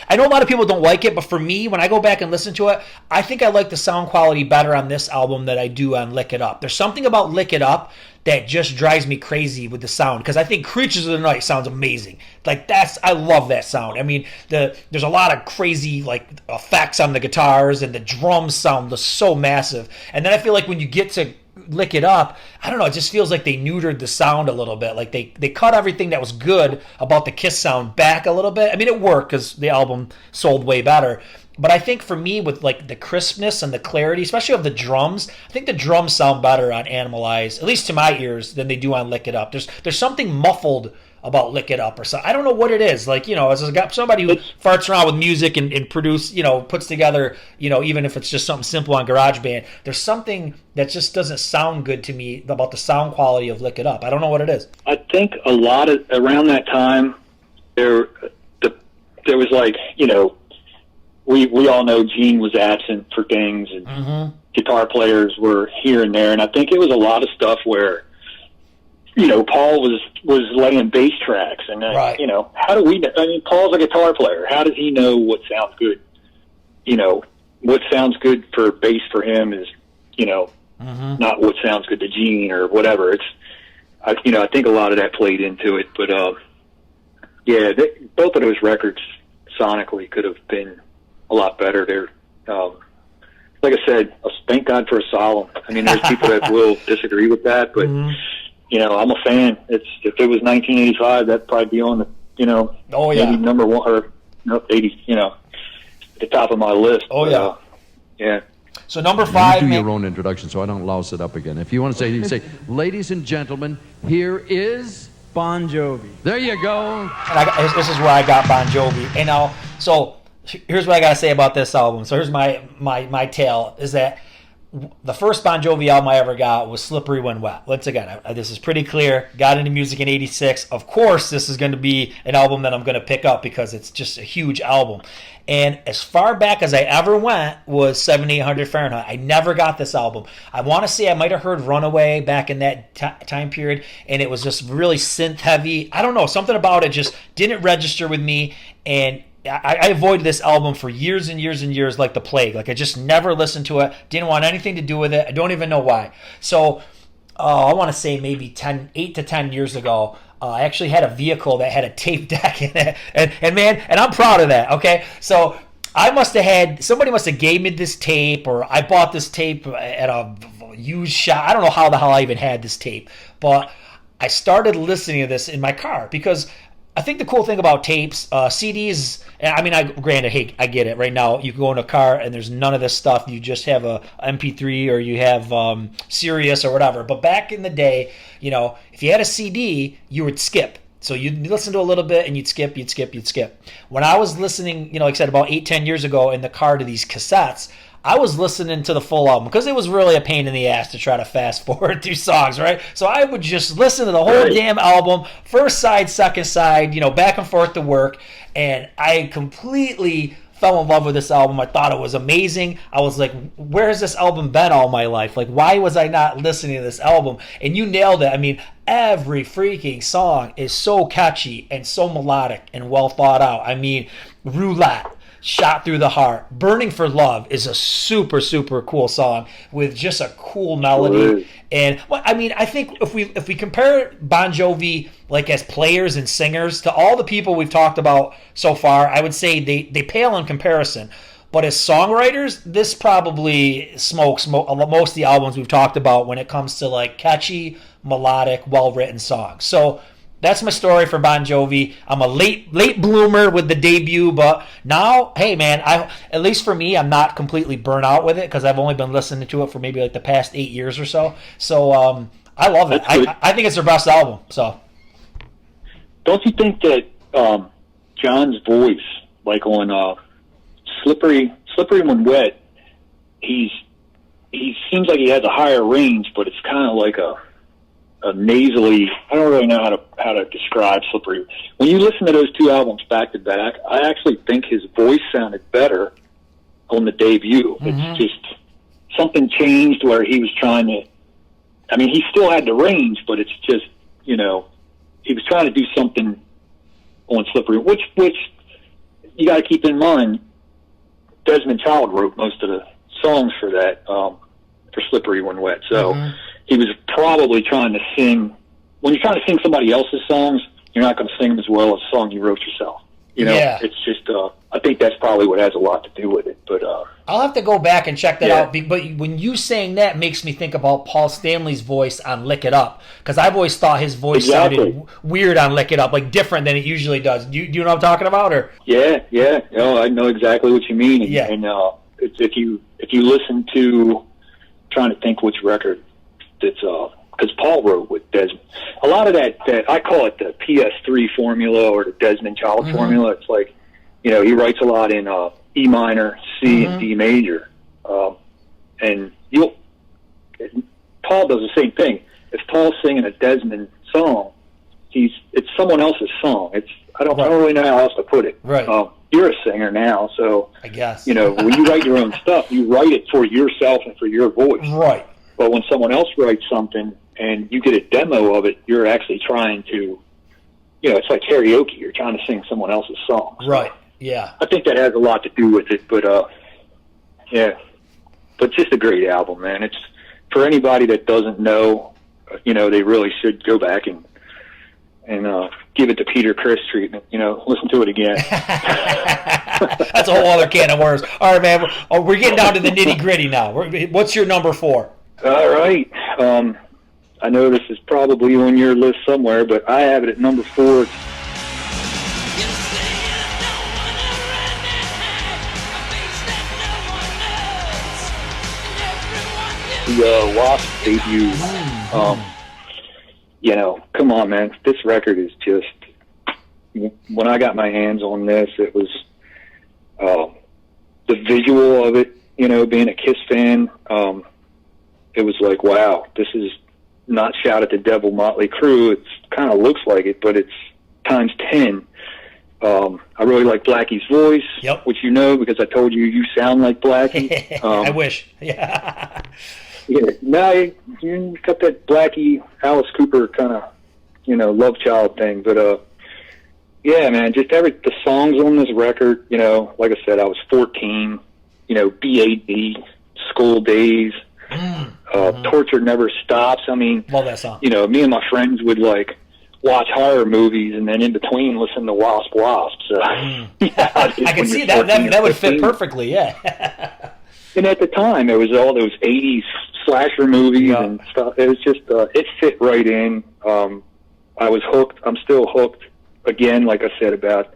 I know a lot of people don't like it, but for me, when I go back and listen to it, I think I like the sound quality better on this album than I do on Lick It Up. There's something about Lick It Up that just drives me crazy with the sound, because I think Creatures of the Night sounds amazing. I love that sound. I mean, there's a lot of crazy effects on the guitars, and the drums sound so massive. And then I feel like when you get to Lick It Up, I don't know, it just feels like they neutered the sound a little bit. Like they cut everything that was good about the Kiss sound back a little bit. I mean, it worked because the album sold way better. But I think for me, with the crispness and the clarity, especially of the drums, I think the drums sound better on Animalize, at least to my ears, than they do on Lick It Up. There's something muffled about Lick It Up or something. I don't know what it is. As somebody who farts around with music and puts together, even if it's just something simple on GarageBand, there's something that just doesn't sound good to me about the sound quality of Lick It Up. I don't know what it is. I think a lot of around that time, there was we all know Gene was absent for things, and guitar players were here and there, and I think it was a lot of stuff where Paul was laying bass tracks, and right. How do we? I mean, Paul's a guitar player. How does he know what sounds good? What sounds good for bass for him is not what sounds good to Gene or whatever. I think a lot of that played into it, but both of those records sonically could have been a lot better. They're like I said, thank God for Asylum. I mean, there's people that will disagree with that, but. I'm a fan. If it was 1985, that'd probably be on the, maybe number 1 or 80, at the top of my list. Yeah. So number 5. You do your own introduction, so I don't louse it up again. If you want to say, you say, ladies and gentlemen, here is Bon Jovi. There you go. And this is where I got Bon Jovi. And now, so here's what I got to say about this album. So here's my tale, is that the first Bon Jovi album I ever got was Slippery When Wet. Once again, this is pretty clear. Got into music in 86. Of course, this is going to be an album that I'm going to pick up because it's just a huge album. And as far back as I ever went was 7800 Fahrenheit. I never got this album. I want to say I might have heard Runaway back in that time period, and it was just really synth heavy. I don't know. Something about it just didn't register with me, and I avoided this album for years and years and years like the plague. I just never listened to it. Didn't want anything to do with it. I don't even know why. So I want to say maybe 8 to 10 years ago, I actually had a vehicle that had a tape deck in it. And I'm proud of that, okay? So somebody must have gave me this tape, or I bought this tape at a used shop. I don't know how the hell I even had this tape. But I started listening to this in my car because I think the cool thing about tapes, CDs, I mean, granted, hey, I get it. Right now, you can go in a car and there's none of this stuff. You just have a MP3 or you have Sirius or whatever. But back in the day, you know, if you had a CD, you would skip. So you'd listen to a little bit and you'd skip. When I was listening, you know, like I said, about 8-10 years ago in the car to these cassettes, I was listening to the full album because it was really a pain in the ass to try to fast forward through songs, right? So I would just listen to the whole damn album, first side, second side, you know, back and forth to work, and I completely fell in love with this album. I thought it was amazing. I was like, where has this album been all my life? Like, why was I not listening to this album? And you nailed it. I mean, every freaking song is so catchy and so melodic and well thought out. I mean, Roulette, Shot Through the Heart, Burning for Love is a super, super cool song with just a cool melody. And I mean, I think if we compare Bon Jovi like as players and singers to all the people we've talked about so far, I would say they pale in comparison. But as songwriters, this probably smokes most of the albums we've talked about when it comes to like catchy, melodic, well-written songs. So that's my story for Bon Jovi. I'm a late bloomer with the debut, but now, hey man, at least for me, I'm not completely burnt out with it because I've only been listening to it for maybe like the past 8 years or so. So I love it. I think it's their best album. So, don't you think that John's voice, like on Slippery When Wet, he seems like he has a higher range, but it's kind of like a nasally. I don't really know how to describe Slippery. When you listen to those two albums back to back, I actually think his voice sounded better on the debut. Mm-hmm. It's just something changed where he was trying to. I mean, he still had the range, but it's just, you know, he was trying to do something on Slippery, which you got to keep in mind. Desmond Child wrote most of the songs for that for Slippery When Wet, so. Mm-hmm. He was probably trying to sing. When you're trying to sing somebody else's songs, you're not going to sing them as well as a song you wrote yourself. You know, It's just. I think that's probably what has a lot to do with it. But I'll have to go back and check that out. But when you saying that makes me think about Paul Stanley's voice on "Lick It Up" because I've always thought his voice sounded weird on "Lick It Up," like different than it usually does. Do you know what I'm talking about? Or yeah. No, I know exactly what you mean. And if you listen to, trying to think which record. It's because Paul wrote with Desmond. A lot of that I call it the PS3 formula or the Desmond Child formula. It's like, you know, he writes a lot in E minor, C, and D major, and Paul does the same thing. If Paul's singing a Desmond song, it's someone else's song. I don't really know how else to put it. Right. You're a singer now, so I guess, you know, when you write your own stuff, you write it for yourself and for your voice. Right. But when someone else writes something and you get a demo of it, you're actually trying to, you know, it's like karaoke. You're trying to sing someone else's song. So right. Yeah. I think that has a lot to do with it. But, yeah. But just a great album, man. It's for anybody that doesn't know, you know, they really should go back and give it the Peter Criss treatment. You know, listen to it again. That's a whole other can of worms. All right, man. We're getting down to the nitty gritty now. What's your number 4? All right. I know this is probably on your list somewhere, but I have it at number 4. The Wasp debut. You know, come on, man. This record is just. When I got my hands on this, it was the visual of it. You know, being a Kiss fan. It was like, wow, this is not Shout at the Devil, Motley Crue. It kind of looks like it, but it's times 10. I really like Blackie's voice, which you know because I told you sound like Blackie. I wish. Yeah. Yeah. Now you got that Blackie, Alice Cooper kind of, you know, love child thing. But yeah, man, just the songs on this record. You know, like I said, I was 14. You know, BAD, School Days. Torture Never Stops. I mean, love that song. You know, me and my friends would like watch horror movies and then in between listen to Wasp. So yeah, I can see that. That would fit perfectly. Yeah. And at the time, it was all those 80s slasher movies and stuff. It was just it fit right in. I was hooked. I'm still hooked. again, like I said about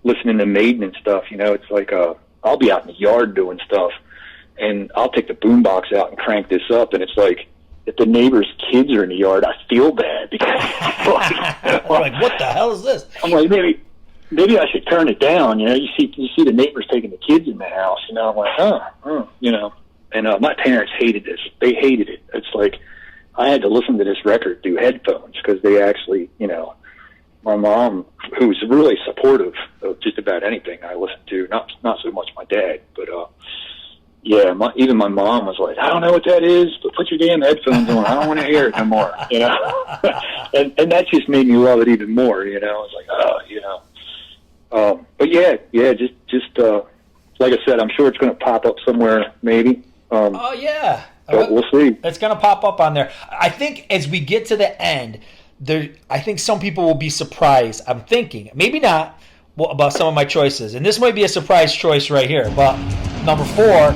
listening to Maiden and stuff, you know, it's like I'll be out in the yard doing stuff, and I'll take the boombox out and crank this up, and it's like, if the neighbor's kids are in the yard, I feel bad because like, what the hell is this? I'm like, maybe I should turn it down. You know, you see the neighbors taking the kids in the house. You know, I'm like, you know. And my parents hated this. They hated it. It's like I had to listen to this record through headphones because they actually, you know, my mom, who's really supportive of just about anything I listen to, not so much my dad, but yeah, even my mom was like, I don't know what that is, but put your damn headphones on. I don't want to hear it no more, you know. and that just made me love it even more, you know. It's like, you know. But yeah, just like I said, I'm sure it's going to pop up somewhere, maybe. Oh yeah, but we'll see. It's going to pop up on there. I think as we get to the end, I think some people will be surprised. I'm thinking, maybe not, about some of my choices, and this might be a surprise choice right here. But number 4.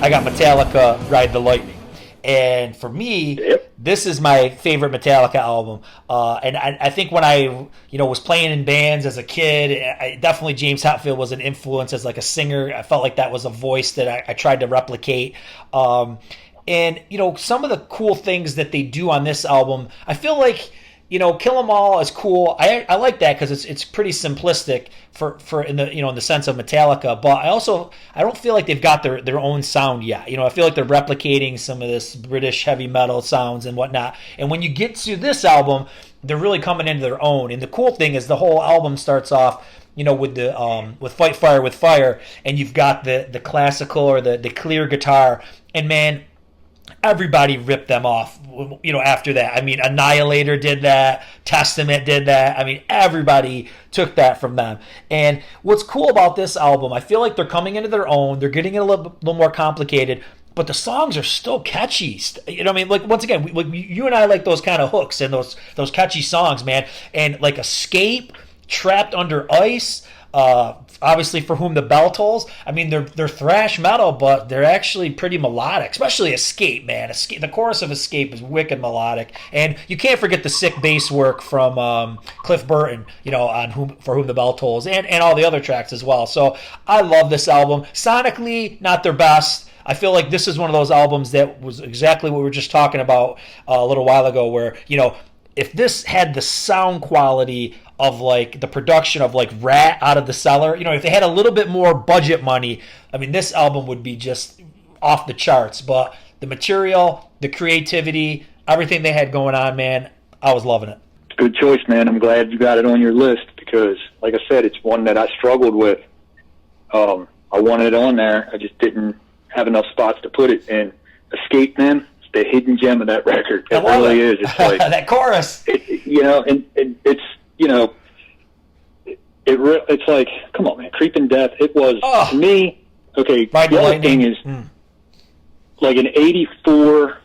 I got Metallica, Ride the Lightning. And for me, This is my favorite Metallica album. And I think when I was playing in bands as a kid, definitely James Hetfield was an influence as like a singer. I felt like that was a voice that I tried to replicate. And, some of the cool things that they do on this album, I feel like, Kill 'Em All is cool. I like that because it's pretty simplistic for in the sense of Metallica. But I don't feel like they've got their own sound yet. I feel like they're replicating some of this British heavy metal sounds and whatnot. And when you get to this album, they're really coming into their own. And the cool thing is the whole album starts off, with the with Fight Fire with Fire, and you've got the classical or the clear guitar. And man, everybody ripped them off, after that. I mean, Annihilator did that. Testament did that. I mean, everybody took that from them. And what's cool about this album, I feel like they're coming into their own. They're getting a little more complicated, but the songs are still catchy. I mean, like, once again, you and I like those kind of hooks and those catchy songs, man. And like Escape, Trapped Under Ice, obviously For Whom the Bell Tolls. I mean, they're thrash metal, but they're actually pretty melodic, especially Escape, man. The chorus of Escape is wicked melodic. And you can't forget the sick bass work from Cliff Burton, on For Whom the Bell Tolls, and all the other tracks as well. So I love this album. Sonically, not their best. I feel like this is one of those albums that was exactly what we were just talking about a little while ago, where, if this had the sound quality of like the production of like Rat Out of the Cellar, if they had a little bit more budget money, I mean, this album would be just off the charts. But the material, the creativity, everything they had going on, man, I was loving it. Good choice, man. I'm glad you got it on your list because, like I said, it's one that I struggled with. I wanted it on there. I just didn't have enough spots to put it in. Escape, man. The hidden gem of that record. It really is. It's like that chorus. And it's it's like, come on, man, Creeping Death. It was to me. Okay, the other thing is, like in '84,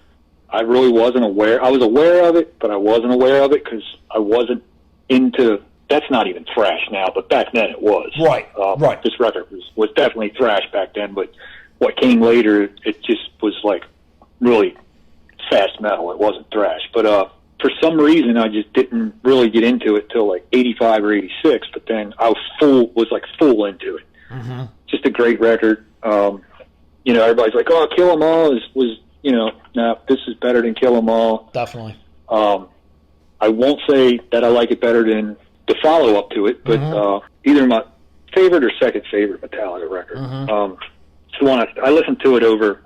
I really wasn't aware. I was aware of it, but I wasn't aware of it because I wasn't into. That's not even thrash now, but back then it was. Right. Right. This record was definitely thrash back then, but what came later, it just was like really fast metal. It wasn't thrash, but for some reason I just didn't really get into it till like '85 or '86. But then I was full into it. Mm-hmm. Just a great record. Everybody's like, "Oh, Kill 'Em All was no, this is better than Kill 'Em All." Definitely. I won't say that I like it better than the follow up to it, but either my favorite or second favorite Metallica record. Mm-hmm. It's the one I listened to it over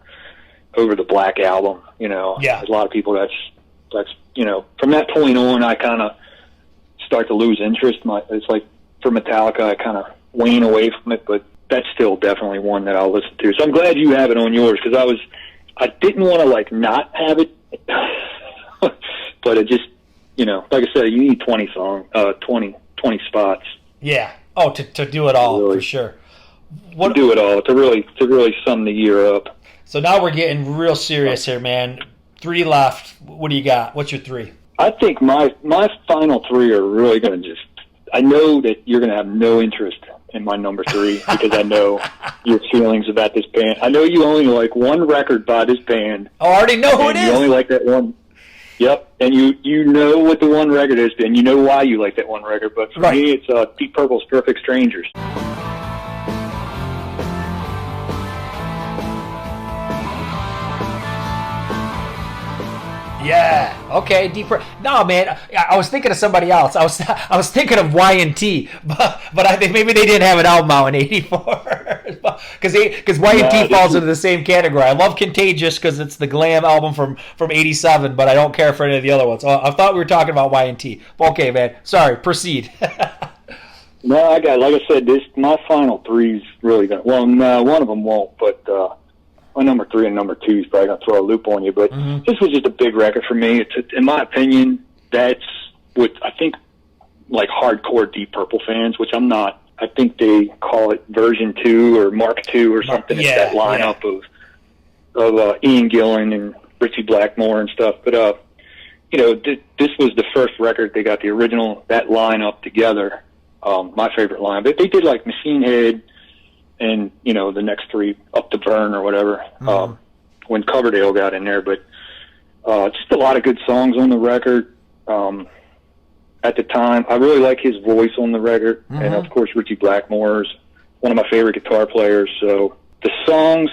the Black Album. Yeah. There's a lot of people that's from that point on, I kind of start to lose interest. It's like for Metallica, I kind of wane away from it, but that's still definitely one that I'll listen to. So I'm glad you have it on yours because I didn't want to like not have it, but it just, like I said, you need 20 spots. Yeah. Oh, to do it all, really, for sure. To do it all, to really sum the year up. So now we're getting real serious here, man. 3 left. What do you got? What's your 3? I think my final 3 are really going to I know that you're going to have no interest in my number 3 because I know your feelings about this band. I know you only like one record by this band. I already know who it is. You only like that one. Yep, and you know what the one record is, and you know why you like that one record. But for me, it's Deep Purple's "Perfect Strangers." Yeah. Okay. Deeper. No, man. I was thinking of somebody else. I was thinking of Y&T, but I think maybe they didn't have an album out in '84 because Y&T falls into the same category. I love Contagious because it's the Glam album from '87, but I don't care for any of the other ones. I thought we were talking about Y&T. Okay, man. Sorry. Proceed. No, like I said, my final three's really gonna. Well, no, one of them won't, but. My number 3 and number 2 is probably going to throw a loop on you, but this was just a big record for me. In my opinion, that's what I think, like hardcore Deep Purple fans, which I'm not. I think they call it version 2 or Mark 2 or something. It's that lineup of Ian Gillan and Richie Blackmore and stuff. But this was the first record they got the original that lineup together. My favorite line, but they did like Machine Head. And, the next 3 Up to Burn or whatever, when Coverdale got in there. But just a lot of good songs on the record. At the time, I really like his voice on the record. And, of course, Richie Blackmore's one of my favorite guitar players. So the songs,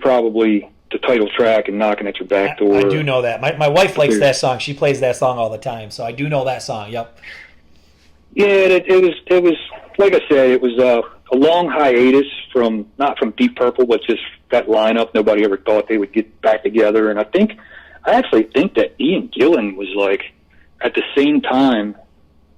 probably the title track and Knocking at Your Back Door. I do know that. My wife likes that song. She plays that song all the time. So I do know that song. Yep. Yeah, it was like I said, it was a long hiatus not from Deep Purple, but just that lineup. Nobody ever thought they would get back together. And I actually think that Ian Gillan was like at the same time.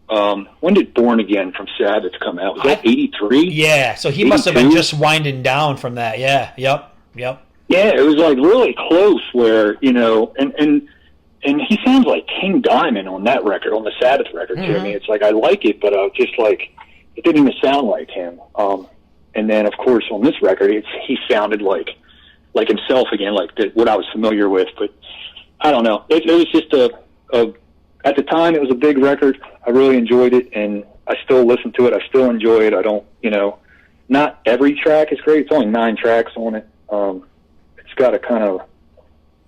When did Born Again from Sabbath come out? Was that 83? Yeah, so he 82? Must have been just winding down from that. Yeah, yep. Yeah, it was like really close where, and he sounds like King Diamond on that record, on the Sabbath record to me. It's like, I like it, but just like, it didn't even sound like him. And then, of course, on this record, he sounded like himself again, like what I was familiar with. But I don't know. It was just at the time, it was a big record. I really enjoyed it, and I still listen to it. I still enjoy it. I don't, not every track is great. It's only 9 tracks on it. It's got a kind of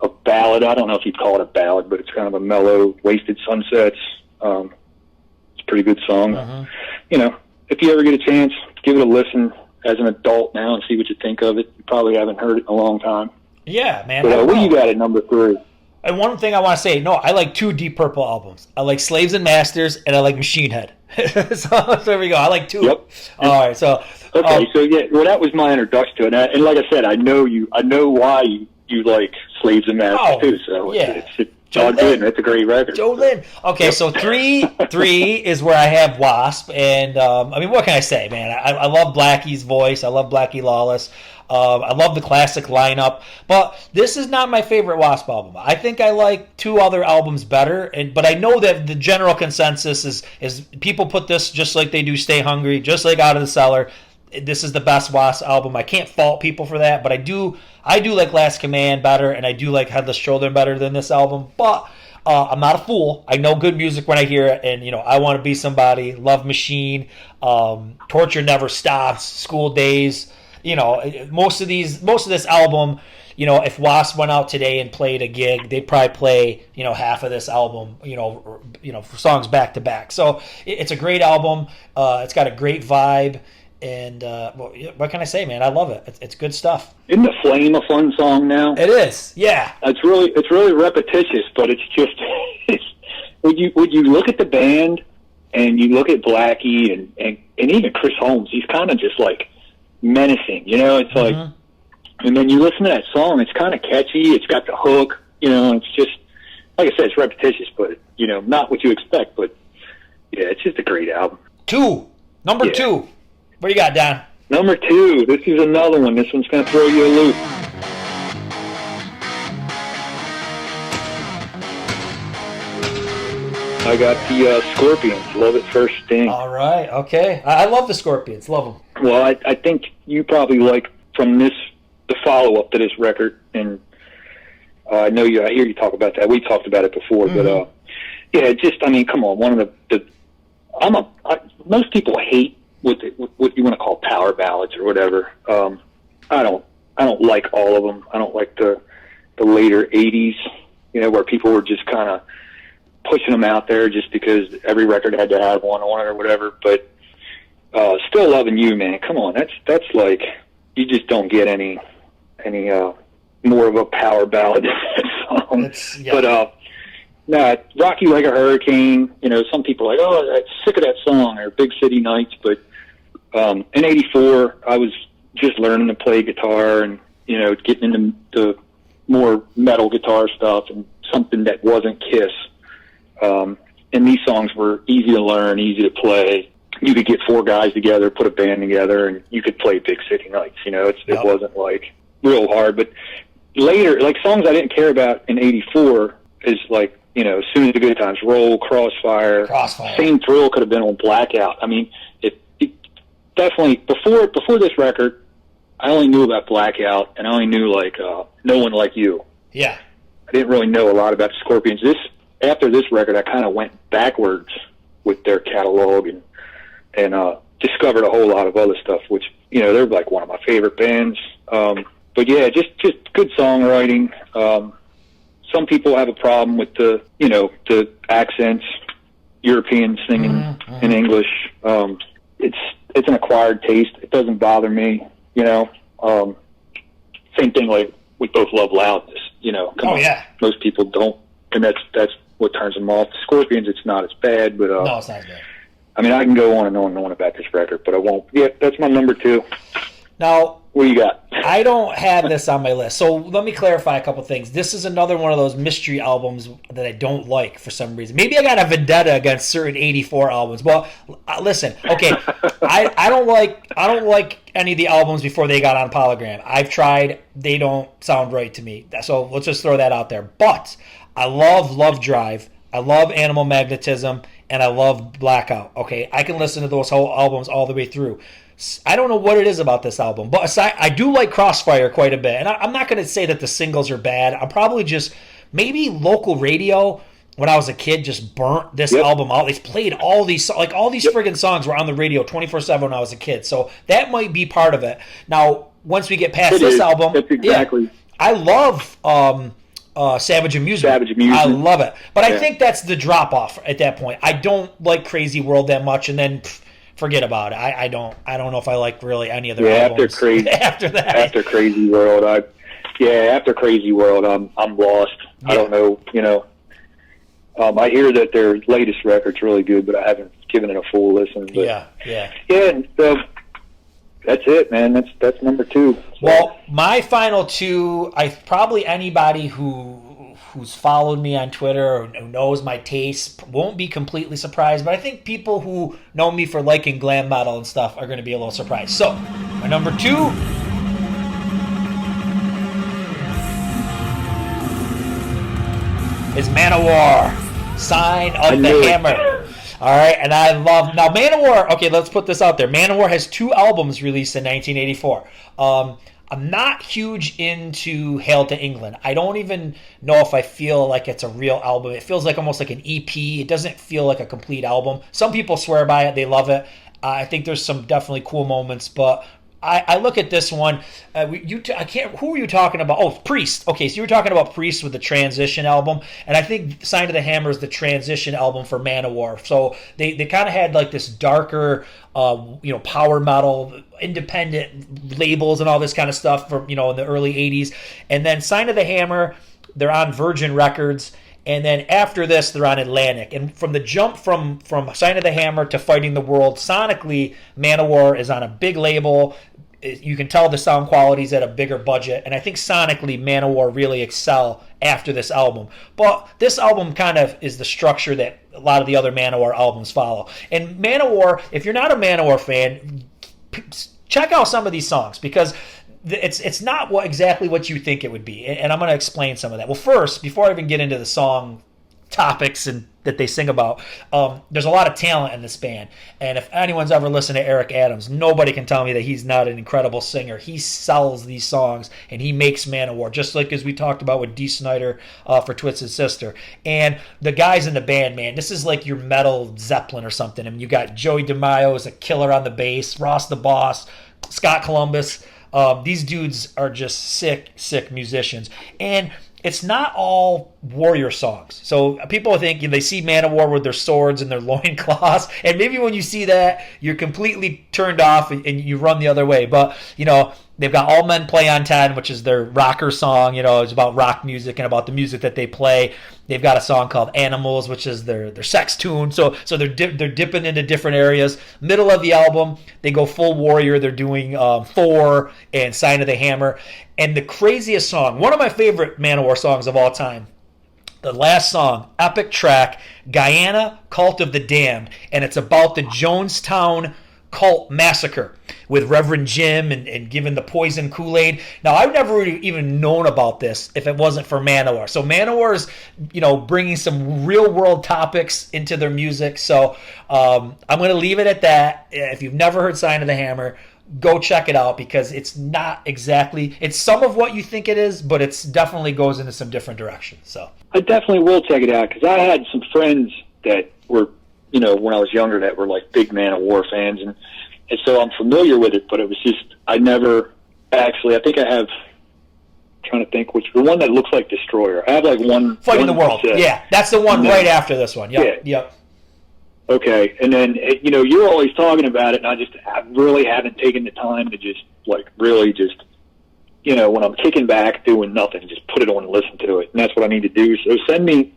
a ballad. I don't know if you'd call it a ballad, but it's kind of a mellow, Wasted Sunsets. It's a pretty good song. If you ever get a chance, give it a listen as an adult now and see what you think of it. You probably haven't heard it in a long time. Yeah, man. But what do you got at number 3? And one thing I want to say, I like 2 Deep Purple albums. I like Slaves and Masters, and I like Machine Head. so there we go. I like 2. Yep. All right. So okay. So yeah, well, that was my introduction to it. And like I said, I know why you like Slaves and Masters too. So yeah. It's all good. It's a great record. Joe Lynn. Okay, so 3 is where I have Wasp, and what can I say, man? I love Blackie's voice. I love Blackie Lawless. I love the classic lineup, but this is not my favorite Wasp album. I think I like 2 other albums better, but I know that the general consensus is people put this just like they do Stay Hungry, just like Out of the Cellar. This is the best Wasp album. I can't fault people for that, but I do like Last Command better, and I do like Headless Shoulder better than this album. But I'm not a fool. I know good music when I hear it, and I Want to Be Somebody, Love Machine, Torture Never Stops, School Days. Most of this album. If Wasp went out today and played a gig, they'd probably play half of this album. For songs back to back. So it's a great album. It's got a great vibe. And what can I say, man? I love it. It's good stuff. Isn't The Flame a fun song now? It is, yeah. It's really repetitious, but it's just would you look at the band and you look at Blackie and even Chris Holmes, he's kind of just like menacing, It's like, and then you listen to that song, it's kind of catchy. It's got the hook, It's just like I said, it's repetitious, but not what you expect. But yeah, it's just a great album. Number 2. What do you got, Don? Number 2. This is another one. This one's going to throw you a loop. I got the Scorpions. Love at First Sting. All right. Okay. I love the Scorpions. Love them. Well, I think you probably like from the follow-up to this record, and I hear you talk about that. We talked about it before, but yeah, come on. One of the most people hate what you want to call power ballads or whatever. I don't like all of them. I don't like the later 80s where people were just kind of pushing them out there just because every record had to have one on it or whatever. But Still Loving You, man, come on, that's like, you just don't get any more of a power ballad than that song. But no, Rock You Like a Hurricane, some people are like, oh, I'm sick of that song, or Big City Nights. But in '84, I was just learning to play guitar and, getting into the more metal guitar stuff and something that wasn't Kiss. And these songs were easy to learn, easy to play. You could get 4 guys together, put a band together, and you could play Big City Nights. It wasn't like real hard. But later, like songs I didn't care about in '84 is like, As Soon as the Good Times Roll, Crossfire. Same Thrill could have been on Blackout. I mean, it definitely, before this record, I only knew about Blackout, and I only knew like No One Like You. Yeah. I didn't really know a lot about the Scorpions. After this record, I kind of went backwards with their catalog and discovered a whole lot of other stuff, which, they're like one of my favorite bands. But yeah, just good songwriting. Some people have a problem with the accents, Europeans singing in English. It's an acquired taste. It doesn't bother me, Same thing like we both love loudness, Come on. Yeah. Most people don't, and that's what turns them off. The Scorpions, it's not as bad, but no, it's not as bad. I mean, I can go on and on and on about this record, but I won't. Yeah, that's my number 2. Now, what do you got? I don't have this on my list, so let me clarify a couple things. This is another one of those mystery albums that I don't like for some reason. Maybe I got a vendetta against certain '84 albums. Well, listen, okay, I don't like any of the albums before they got on Polygram. I've tried; they don't sound right to me. So let's just throw that out there. But I love Love Drive. I love Animal Magnetism, and I love Blackout. Okay, I can listen to those whole albums all the way through. I don't know what it is about this album, but aside, I do like Crossfire quite a bit. And I'm not going to say that the singles are bad. I'm probably just, maybe local radio when I was a kid just burnt this album out. They played all these, friggin' songs were on the radio 24/7 when I was a kid. So that might be part of it. Now, once we get past this album, that's exactly. I love Savage Amusement. I love it. But I think that's the drop-off at that point. I don't like Crazy World that much, and then forget about it. I don't know if I like really any other albums. After Crazy World, after Crazy World, I'm lost. Yeah. I don't know, I hear that their latest record's really good, but I haven't given it a full listen. But yeah. And that's it, man. That's number 2. So. Well, my final 2, probably anybody who's followed me on Twitter or who knows my taste won't be completely surprised, but I think people who know me for liking glam metal and stuff are going to be a little surprised. So, my number 2 is Manowar, Sign of the Hammer. All right, and I love... Now, Manowar... Okay, let's put this out there. Manowar has 2 albums released in 1984. I'm not huge into Hail to England. I don't even know if I feel like it's a real album. It feels like almost like an EP. It doesn't feel like a complete album. Some people swear by it. They love it. I think there's some definitely cool moments, but I look at this one. Who were you talking about? Oh, Priest. Okay, so you were talking about Priest with the Transition album, and I think Sign of the Hammer is the transition album for Manowar. So they kind of had like this darker, power metal, independent labels and all this kind of stuff from in the early '80s, and then Sign of the Hammer, they're on Virgin Records. And then after this, they're on Atlantic. And from the jump from Sign of the Hammer to Fighting the World, sonically, Manowar is on a big label. You can tell the sound quality is at a bigger budget. And I think sonically, Manowar really excel after this album. But this album kind of is the structure that a lot of the other Manowar albums follow. And Manowar, if you're not a Manowar fan, check out some of these songs because it's not exactly what you think it would be, and I'm going to explain some of that. Well, first, before I even get into the song topics and that they sing about, there's a lot of talent in this band, and if anyone's ever listened to Eric Adams, nobody can tell me that he's not an incredible singer. He sells these songs, and he makes Manowar, just like as we talked about with Dee Snider for Twisted Sister. And the guys in the band, man, this is like your metal Zeppelin or something. I mean, you got Joey DeMaio as a killer on the bass, Ross the Boss, Scott Columbus. These dudes are just sick musicians. And it's not all warrior songs. So people think they see Manowar with their swords and their loincloths, and maybe when you see that, you're completely turned off and you run the other way. But, they've got All Men Play on 10, which is their rocker song. It's about rock music and about the music that they play. They've got a song called Animals, which is their sex tune. So they're dipping into different areas. Middle of the album, they go full warrior. They're doing Thor and Sign of the Hammer. And the craziest song, one of my favorite Manowar songs of all time, the last song, epic track, Guyana, Cult of the Damned. And it's about the Jonestown cult massacre with Reverend Jim and giving the poison Kool-Aid. Now, I've never really even known about this if it wasn't for Manowar. So Manowar is, bringing some real-world topics into their music. So I'm going to leave it at that. If you've never heard Sign of the Hammer, go check it out, because it's not exactly, it's some of what you think it is, but it's definitely goes into some different directions. So I definitely will check it out, because I had some friends that were, when I was younger, that were like big Manowar fans, and so I'm familiar with it, but it was just, I never actually, I think I have, trying to think the one that looks like Destroyer. I have like one. Fighting the World. Yeah, that's the one right after this one. Yep. Yeah. Yep. Okay, and then, you're always talking about it, and I really haven't taken the time to just, really just, when I'm kicking back, doing nothing, just put it on and listen to it, and that's what I need to do. So send me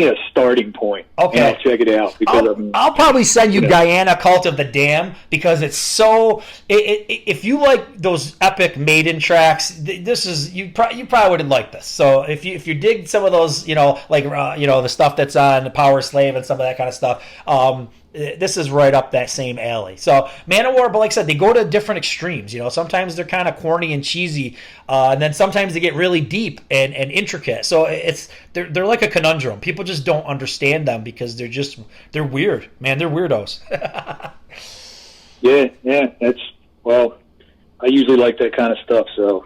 a starting point, okay, and I'll check it out. Because I'll probably send you Guyana, Cult of the Damned, because it's so, if you like those epic Maiden tracks, this is, you probably wouldn't like this. So if you dig some of those, the stuff that's on Power Slave and some of that kind of stuff, this is right up that same alley. So Manowar, but like I said, they go to different extremes. Sometimes they're kind of corny and cheesy, and then sometimes they get really deep and intricate. So they're like a conundrum. People just don't understand them because they're weird, man. They're weirdos. Yeah. I usually like that kind of stuff. So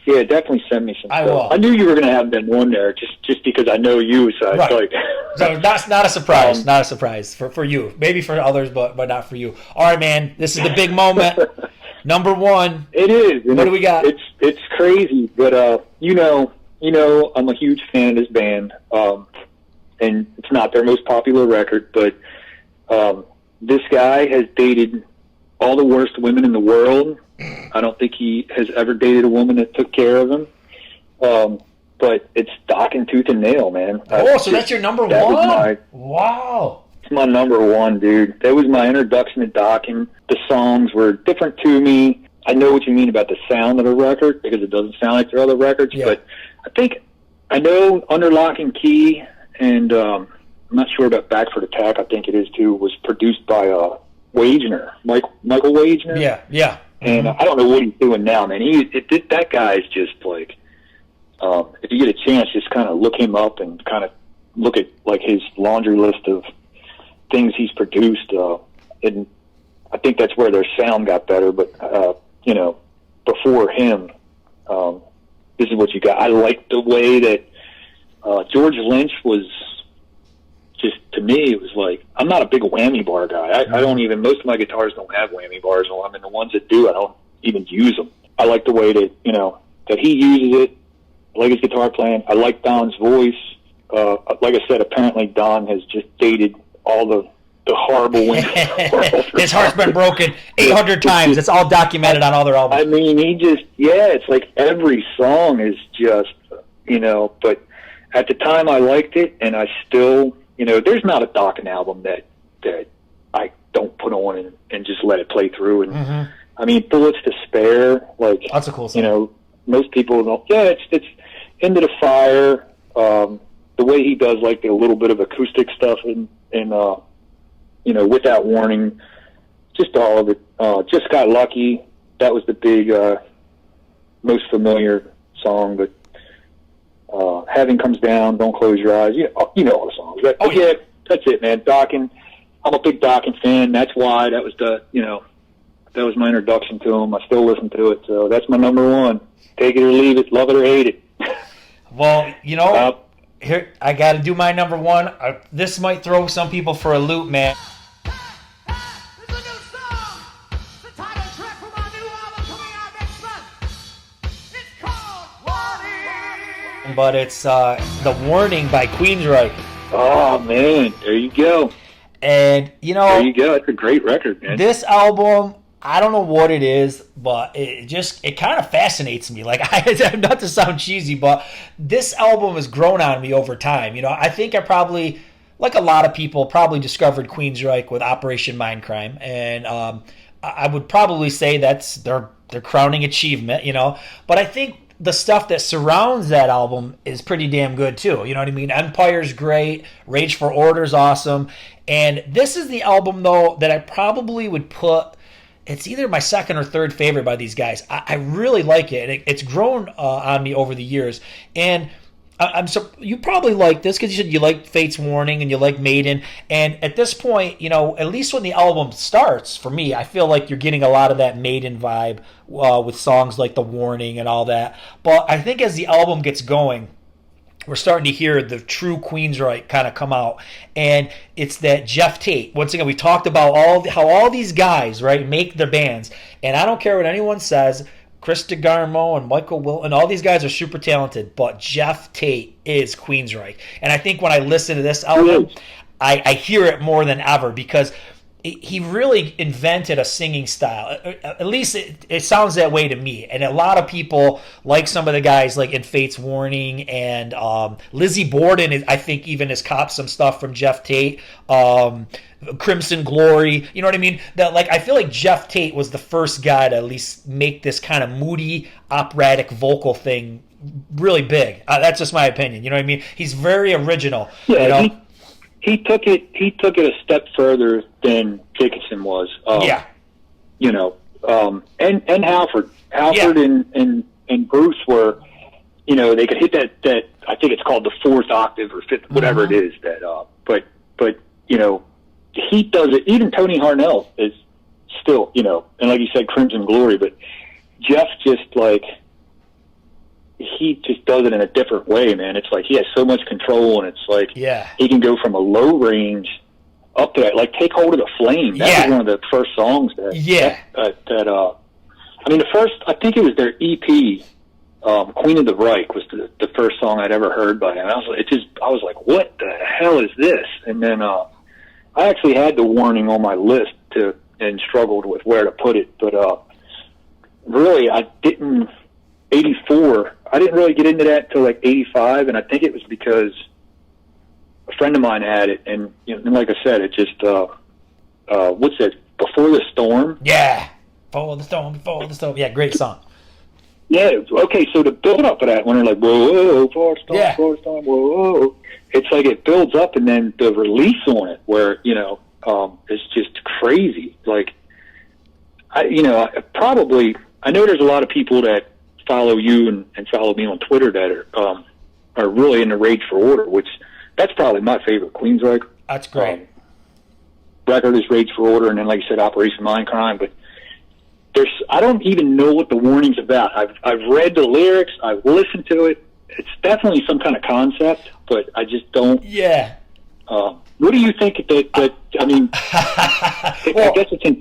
yeah, definitely send me some I stuff. will. I knew you were going to have them on there just because I know you. So right. It's like, so that's not a surprise. Not a surprise for you. Maybe for others, but not for you. All right, man. This is the big moment. Number one. It is. What do we got? It's crazy, but I'm a huge fan of this band, and it's not their most popular record, but this guy has dated all the worst women in the world. I don't think he has ever dated a woman that took care of him. But it's Dokken Tooth and Nail, man. So that's your number one? Wow. It's my number one, dude. That was my introduction to Dokken. The songs were different to me. I know what you mean about the sound of the record, because it doesn't sound like their other records, but I know Under Lock and Key, and I'm not sure about Back for the Attack, I think it is too, was produced by Wagner, Michael Wagner. Yeah. And I don't know what he's doing now, man. That guy's just like, if you get a chance, just kind of look him up and kind of look at like his laundry list of things he's produced. And I think that's where their sound got better. But before him, this is what you got. I like the way that George Lynch was. Just to me, it was like, I'm not a big whammy bar guy. I don't even, most of my guitars don't have whammy bars. I mean, the ones that do, I don't even use them. I like the way that, that he uses it. I like his guitar playing. I like Don's voice. Like I said, apparently Don has just dated all the horrible women. His heart's been broken 800 times. It's all documented on all their albums. I mean, it's like every song is just, but at the time I liked it, and I still, there's not a Dokken album that I don't put on and just let it play through. And I mean, Bullets to Spare, like, that's a cool song. Most people don't. Yeah, it's Into the Fire. The way he does like a little bit of acoustic stuff and Without Warning, just all of it. Just Got Lucky. That was the big, most familiar song, but. Heaven Comes Down, Don't Close Your Eyes. You know all the songs. Yeah, that's it, man. Dokken. I'm a big Dokken fan. That's why that was that was my introduction to him. I still listen to it, so that's my number one. Take it or leave it, love it or hate it. Well, here I got to do my number one. This might throw some people for a loop, man. but it's The Warning by Queensryche. Oh, man. There you go. And, you know, there you go. It's a great record, man. This album, I don't know what it is, but it kind of fascinates me. Like, not to sound cheesy, but this album has grown on me over time. You know, I think I probably, like a lot of people, probably discovered Queensryche with Operation Mindcrime, and I would probably say that's their crowning achievement, you know. But I think the stuff that surrounds that album is pretty damn good too. You know what I mean? Empire's great, Rage for Order's awesome, and this is the album though that I probably would put. It's either my second or third favorite by these guys. I really like it, and it's grown on me over the years. And you probably like this because you said you like Fate's Warning and you like Maiden. And at this point, you know, at least when the album starts, for me, I feel like you're getting a lot of that Maiden vibe with songs like The Warning and all that. But I think as the album gets going, we're starting to hear the true Queensryche kind of come out. And it's that Jeff Tate. Once again, we talked about how all these guys, right, make their bands. And I don't care what anyone says, Chris DeGarmo and Michael Wilton, all these guys are super talented, but Jeff Tate is Queensryche. And I think when I listen to this album, I hear it more than ever because he really invented a singing style. At least it sounds that way to me. And a lot of people, like some of the guys like in Fate's Warning and Lizzie Borden, I think even has copped some stuff from Jeff Tate. Crimson Glory, you know what I mean? That, like, I feel like Jeff Tate was the first guy to at least make this kind of moody, operatic vocal thing really big. That's just my opinion. You know what I mean? He's very original. Yeah, you know? He took it a step further than Dickinson was. Yeah. You know, and Halford and Bruce were, you know, they could hit that I think it's called the fourth octave or fifth, whatever it is that. But you know, he does it. Even Tony Harnell is still, you know, and like you said, Crimson Glory. But Jeff just like. He just does it in a different way, man. It's like he has so much control, and it's like he can go from a low range up to that. Like Take Hold of the Flame. That was one of the first songs that. I mean, the first. I think it was their EP, Queen of the Reich, was the first song I'd ever heard by him. I was like, what the hell is this? And then I actually had The Warning on my list and struggled with where to put it, but really I didn't. 84, I didn't really get into that until like 85, and I think it was because a friend of mine had it, and you know, and like I said, it just what's it? Before the Storm. Yeah, Before the Storm. Yeah, great song. Yeah. Okay, so the build up of that, when they're like, whoa, before the storm, whoa, it's like it builds up, and then the release on it, where you know, it's just crazy. Like, I know there's a lot of people that follow you and follow me on Twitter that are really into Rage for Order, which that's probably my favorite Queensryche. That's great. Record is Rage for Order, and then like you said, Operation Mindcrime. But I don't even know what The Warning's about. I've read the lyrics, I've listened to it. It's definitely some kind of concept, but I just don't. Yeah. What do you think that I mean, well,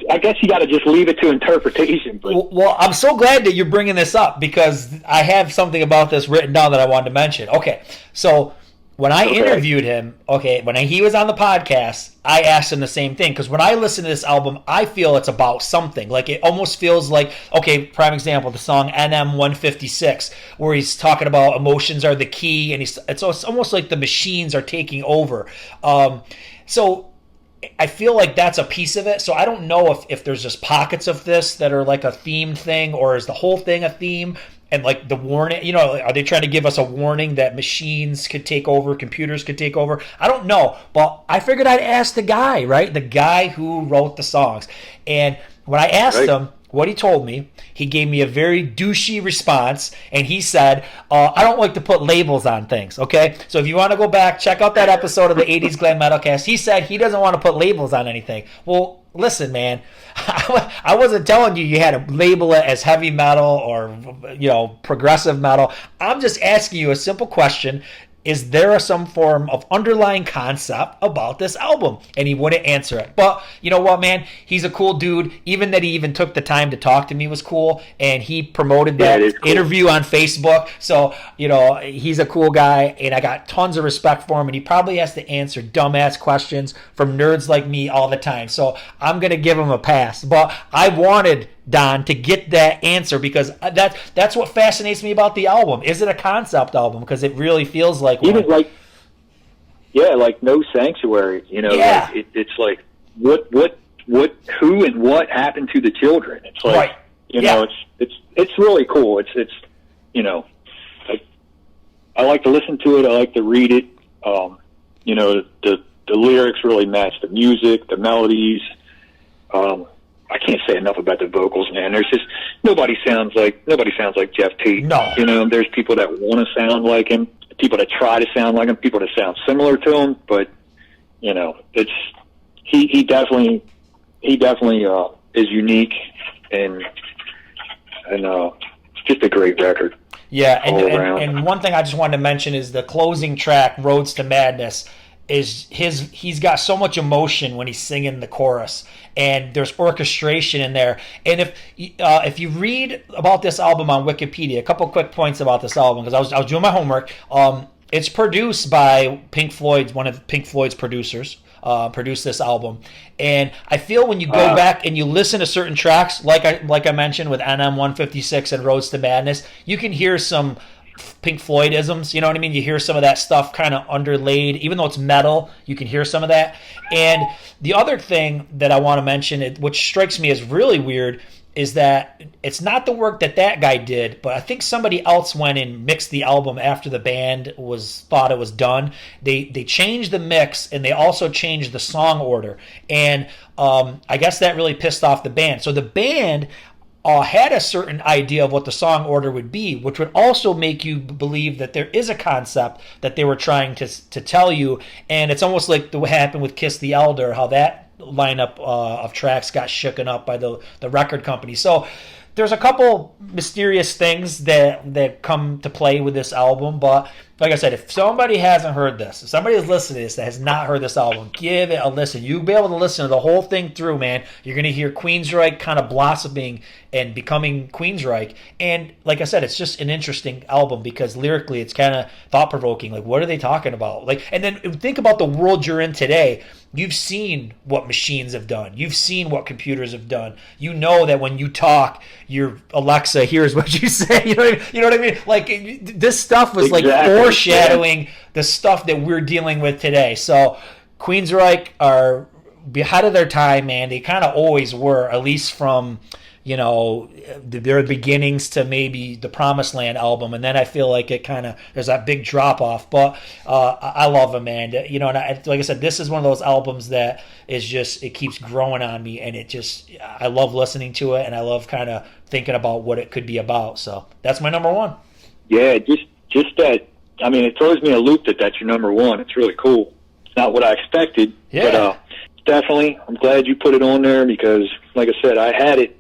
I guess you got to just leave it to interpretation. But. Well, I'm so glad that you're bringing this up because I have something about this written down that I wanted to mention. Okay, so when I interviewed him, when he was on the podcast, I asked him the same thing because when I listen to this album, I feel it's about something. Like it almost feels like, prime example, the song NM 156, where he's talking about emotions are the key, and it's almost like the machines are taking over. So I feel like that's a piece of it. So I don't know if there's just pockets of this that are like a themed thing, or is the whole thing a theme? And like the warning, you know, are they trying to give us a warning that machines could take over, computers could take over? I don't know, but I figured I'd ask the guy, right? The guy who wrote the songs. And when I asked him what he told me, he gave me a very douchey response, and he said, I don't like to put labels on things, okay? So if you want to go back, check out that episode of the 80's Glam Metalcast. He said he doesn't want to put labels on anything. Well, listen, man, I wasn't telling you had to label it as heavy metal or, you know, progressive metal. I'm just asking you a simple question. is there some form of underlying concept about this album? And he wouldn't answer it. But you know what, man? He's a cool dude. Even that he even took the time to talk to me was cool. And he promoted that interview on Facebook. So, he's a cool guy. And I got tons of respect for him. And he probably has to answer dumbass questions from nerds like me all the time. So I'm going to give him a pass. But I wanted Don to get that answer because that's what fascinates me about the album. Is it a concept album? Because it really feels like even one. Like No Sanctuary. It's like what, who, and what happened to the children. It's like it's really cool. It's I like to listen to it. I like to read it. The lyrics really match the music, the melodies. I can't say enough about the vocals, man. There's just nobody sounds like Jeff Tate. No. There's people that want to sound like him, people that try to sound like him, people that sound similar to him, but it's he definitely is unique and just a great record. Yeah, and one thing I just wanted to mention is the closing track, Roads to Madness. He's got so much emotion when he's singing the chorus, and there's orchestration in there. And if you read about this album on Wikipedia, a couple quick points about this album, because I was doing my homework. It's produced by Pink Floyd, one of Pink Floyd's producers. Produced this album, and I feel when you go back and you listen to certain tracks, like I mentioned with NM 156 and Roads to Madness, you can hear some Pink Floyd-isms, you know what I mean? You hear some of that stuff kind of underlaid. Even though it's metal, you can hear some of that. And the other thing that I want to mention, which strikes me as really weird, is that it's not the work that guy did, but I think somebody else went and mixed the album after the band thought it was done. They changed the mix, and they also changed the song order. And I guess that really pissed off the band. So the band had a certain idea of what the song order would be, which would also make you believe that there is a concept that they were trying to tell you. And it's almost like what happened with Kiss the Elder, how that lineup of tracks got shooken up by the record company. So there's a couple mysterious things that come to play with this album, but like I said, if somebody hasn't heard this, if somebody is listening to this that has not heard this album, give it a listen. You'll be able to listen to the whole thing through, man. You're going to hear Queensryche kind of blossoming and becoming Queensryche. And like I said, it's just an interesting album because lyrically it's kind of thought-provoking. Like, what are they talking about? And then think about the world you're in today. You've seen what machines have done. You've seen what computers have done. You know that when you talk, your Alexa hears what you say. You know what I mean? Like, this stuff was like foreshadowing the stuff that we're dealing with today. So Queensryche are ahead of their time, man. They kind of always were, at least from their beginnings to maybe the Promised Land album, and then I feel like it kind of there's that big drop off. But I love them, man. And like I said, this is one of those albums that is just, it keeps growing on me, and I love listening to it, and I love kind of thinking about what it could be about. So that's my number one. Yeah, just that. I mean, it throws me a loop that's your number one. It's really cool. It's not what I expected, but definitely, I'm glad you put it on there because, like I said, I had it.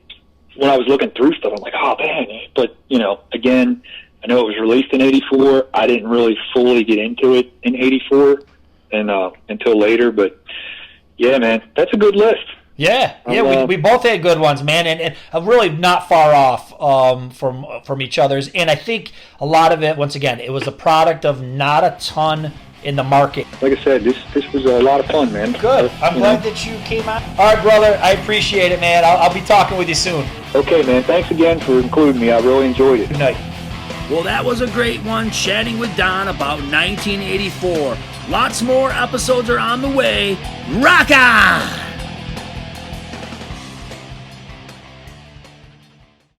When I was looking through stuff, I'm like, oh, man. But, again, I know it was released in 84. I didn't really fully get into it in 84 and until later. But, yeah, man, that's a good list. Yeah, we both had good ones, man, and really not far off from each other's. And I think a lot of it, once again, it was a product of not a ton in the market. Like I said, this was a lot of fun, man. Good. I'm glad that you came out. All right, brother. I appreciate it, man. I'll be talking with you soon. Okay, man. Thanks again for including me. I really enjoyed it. Good night. Well, that was a great one, chatting with Don about 1984. Lots more episodes are on the way. Rock on!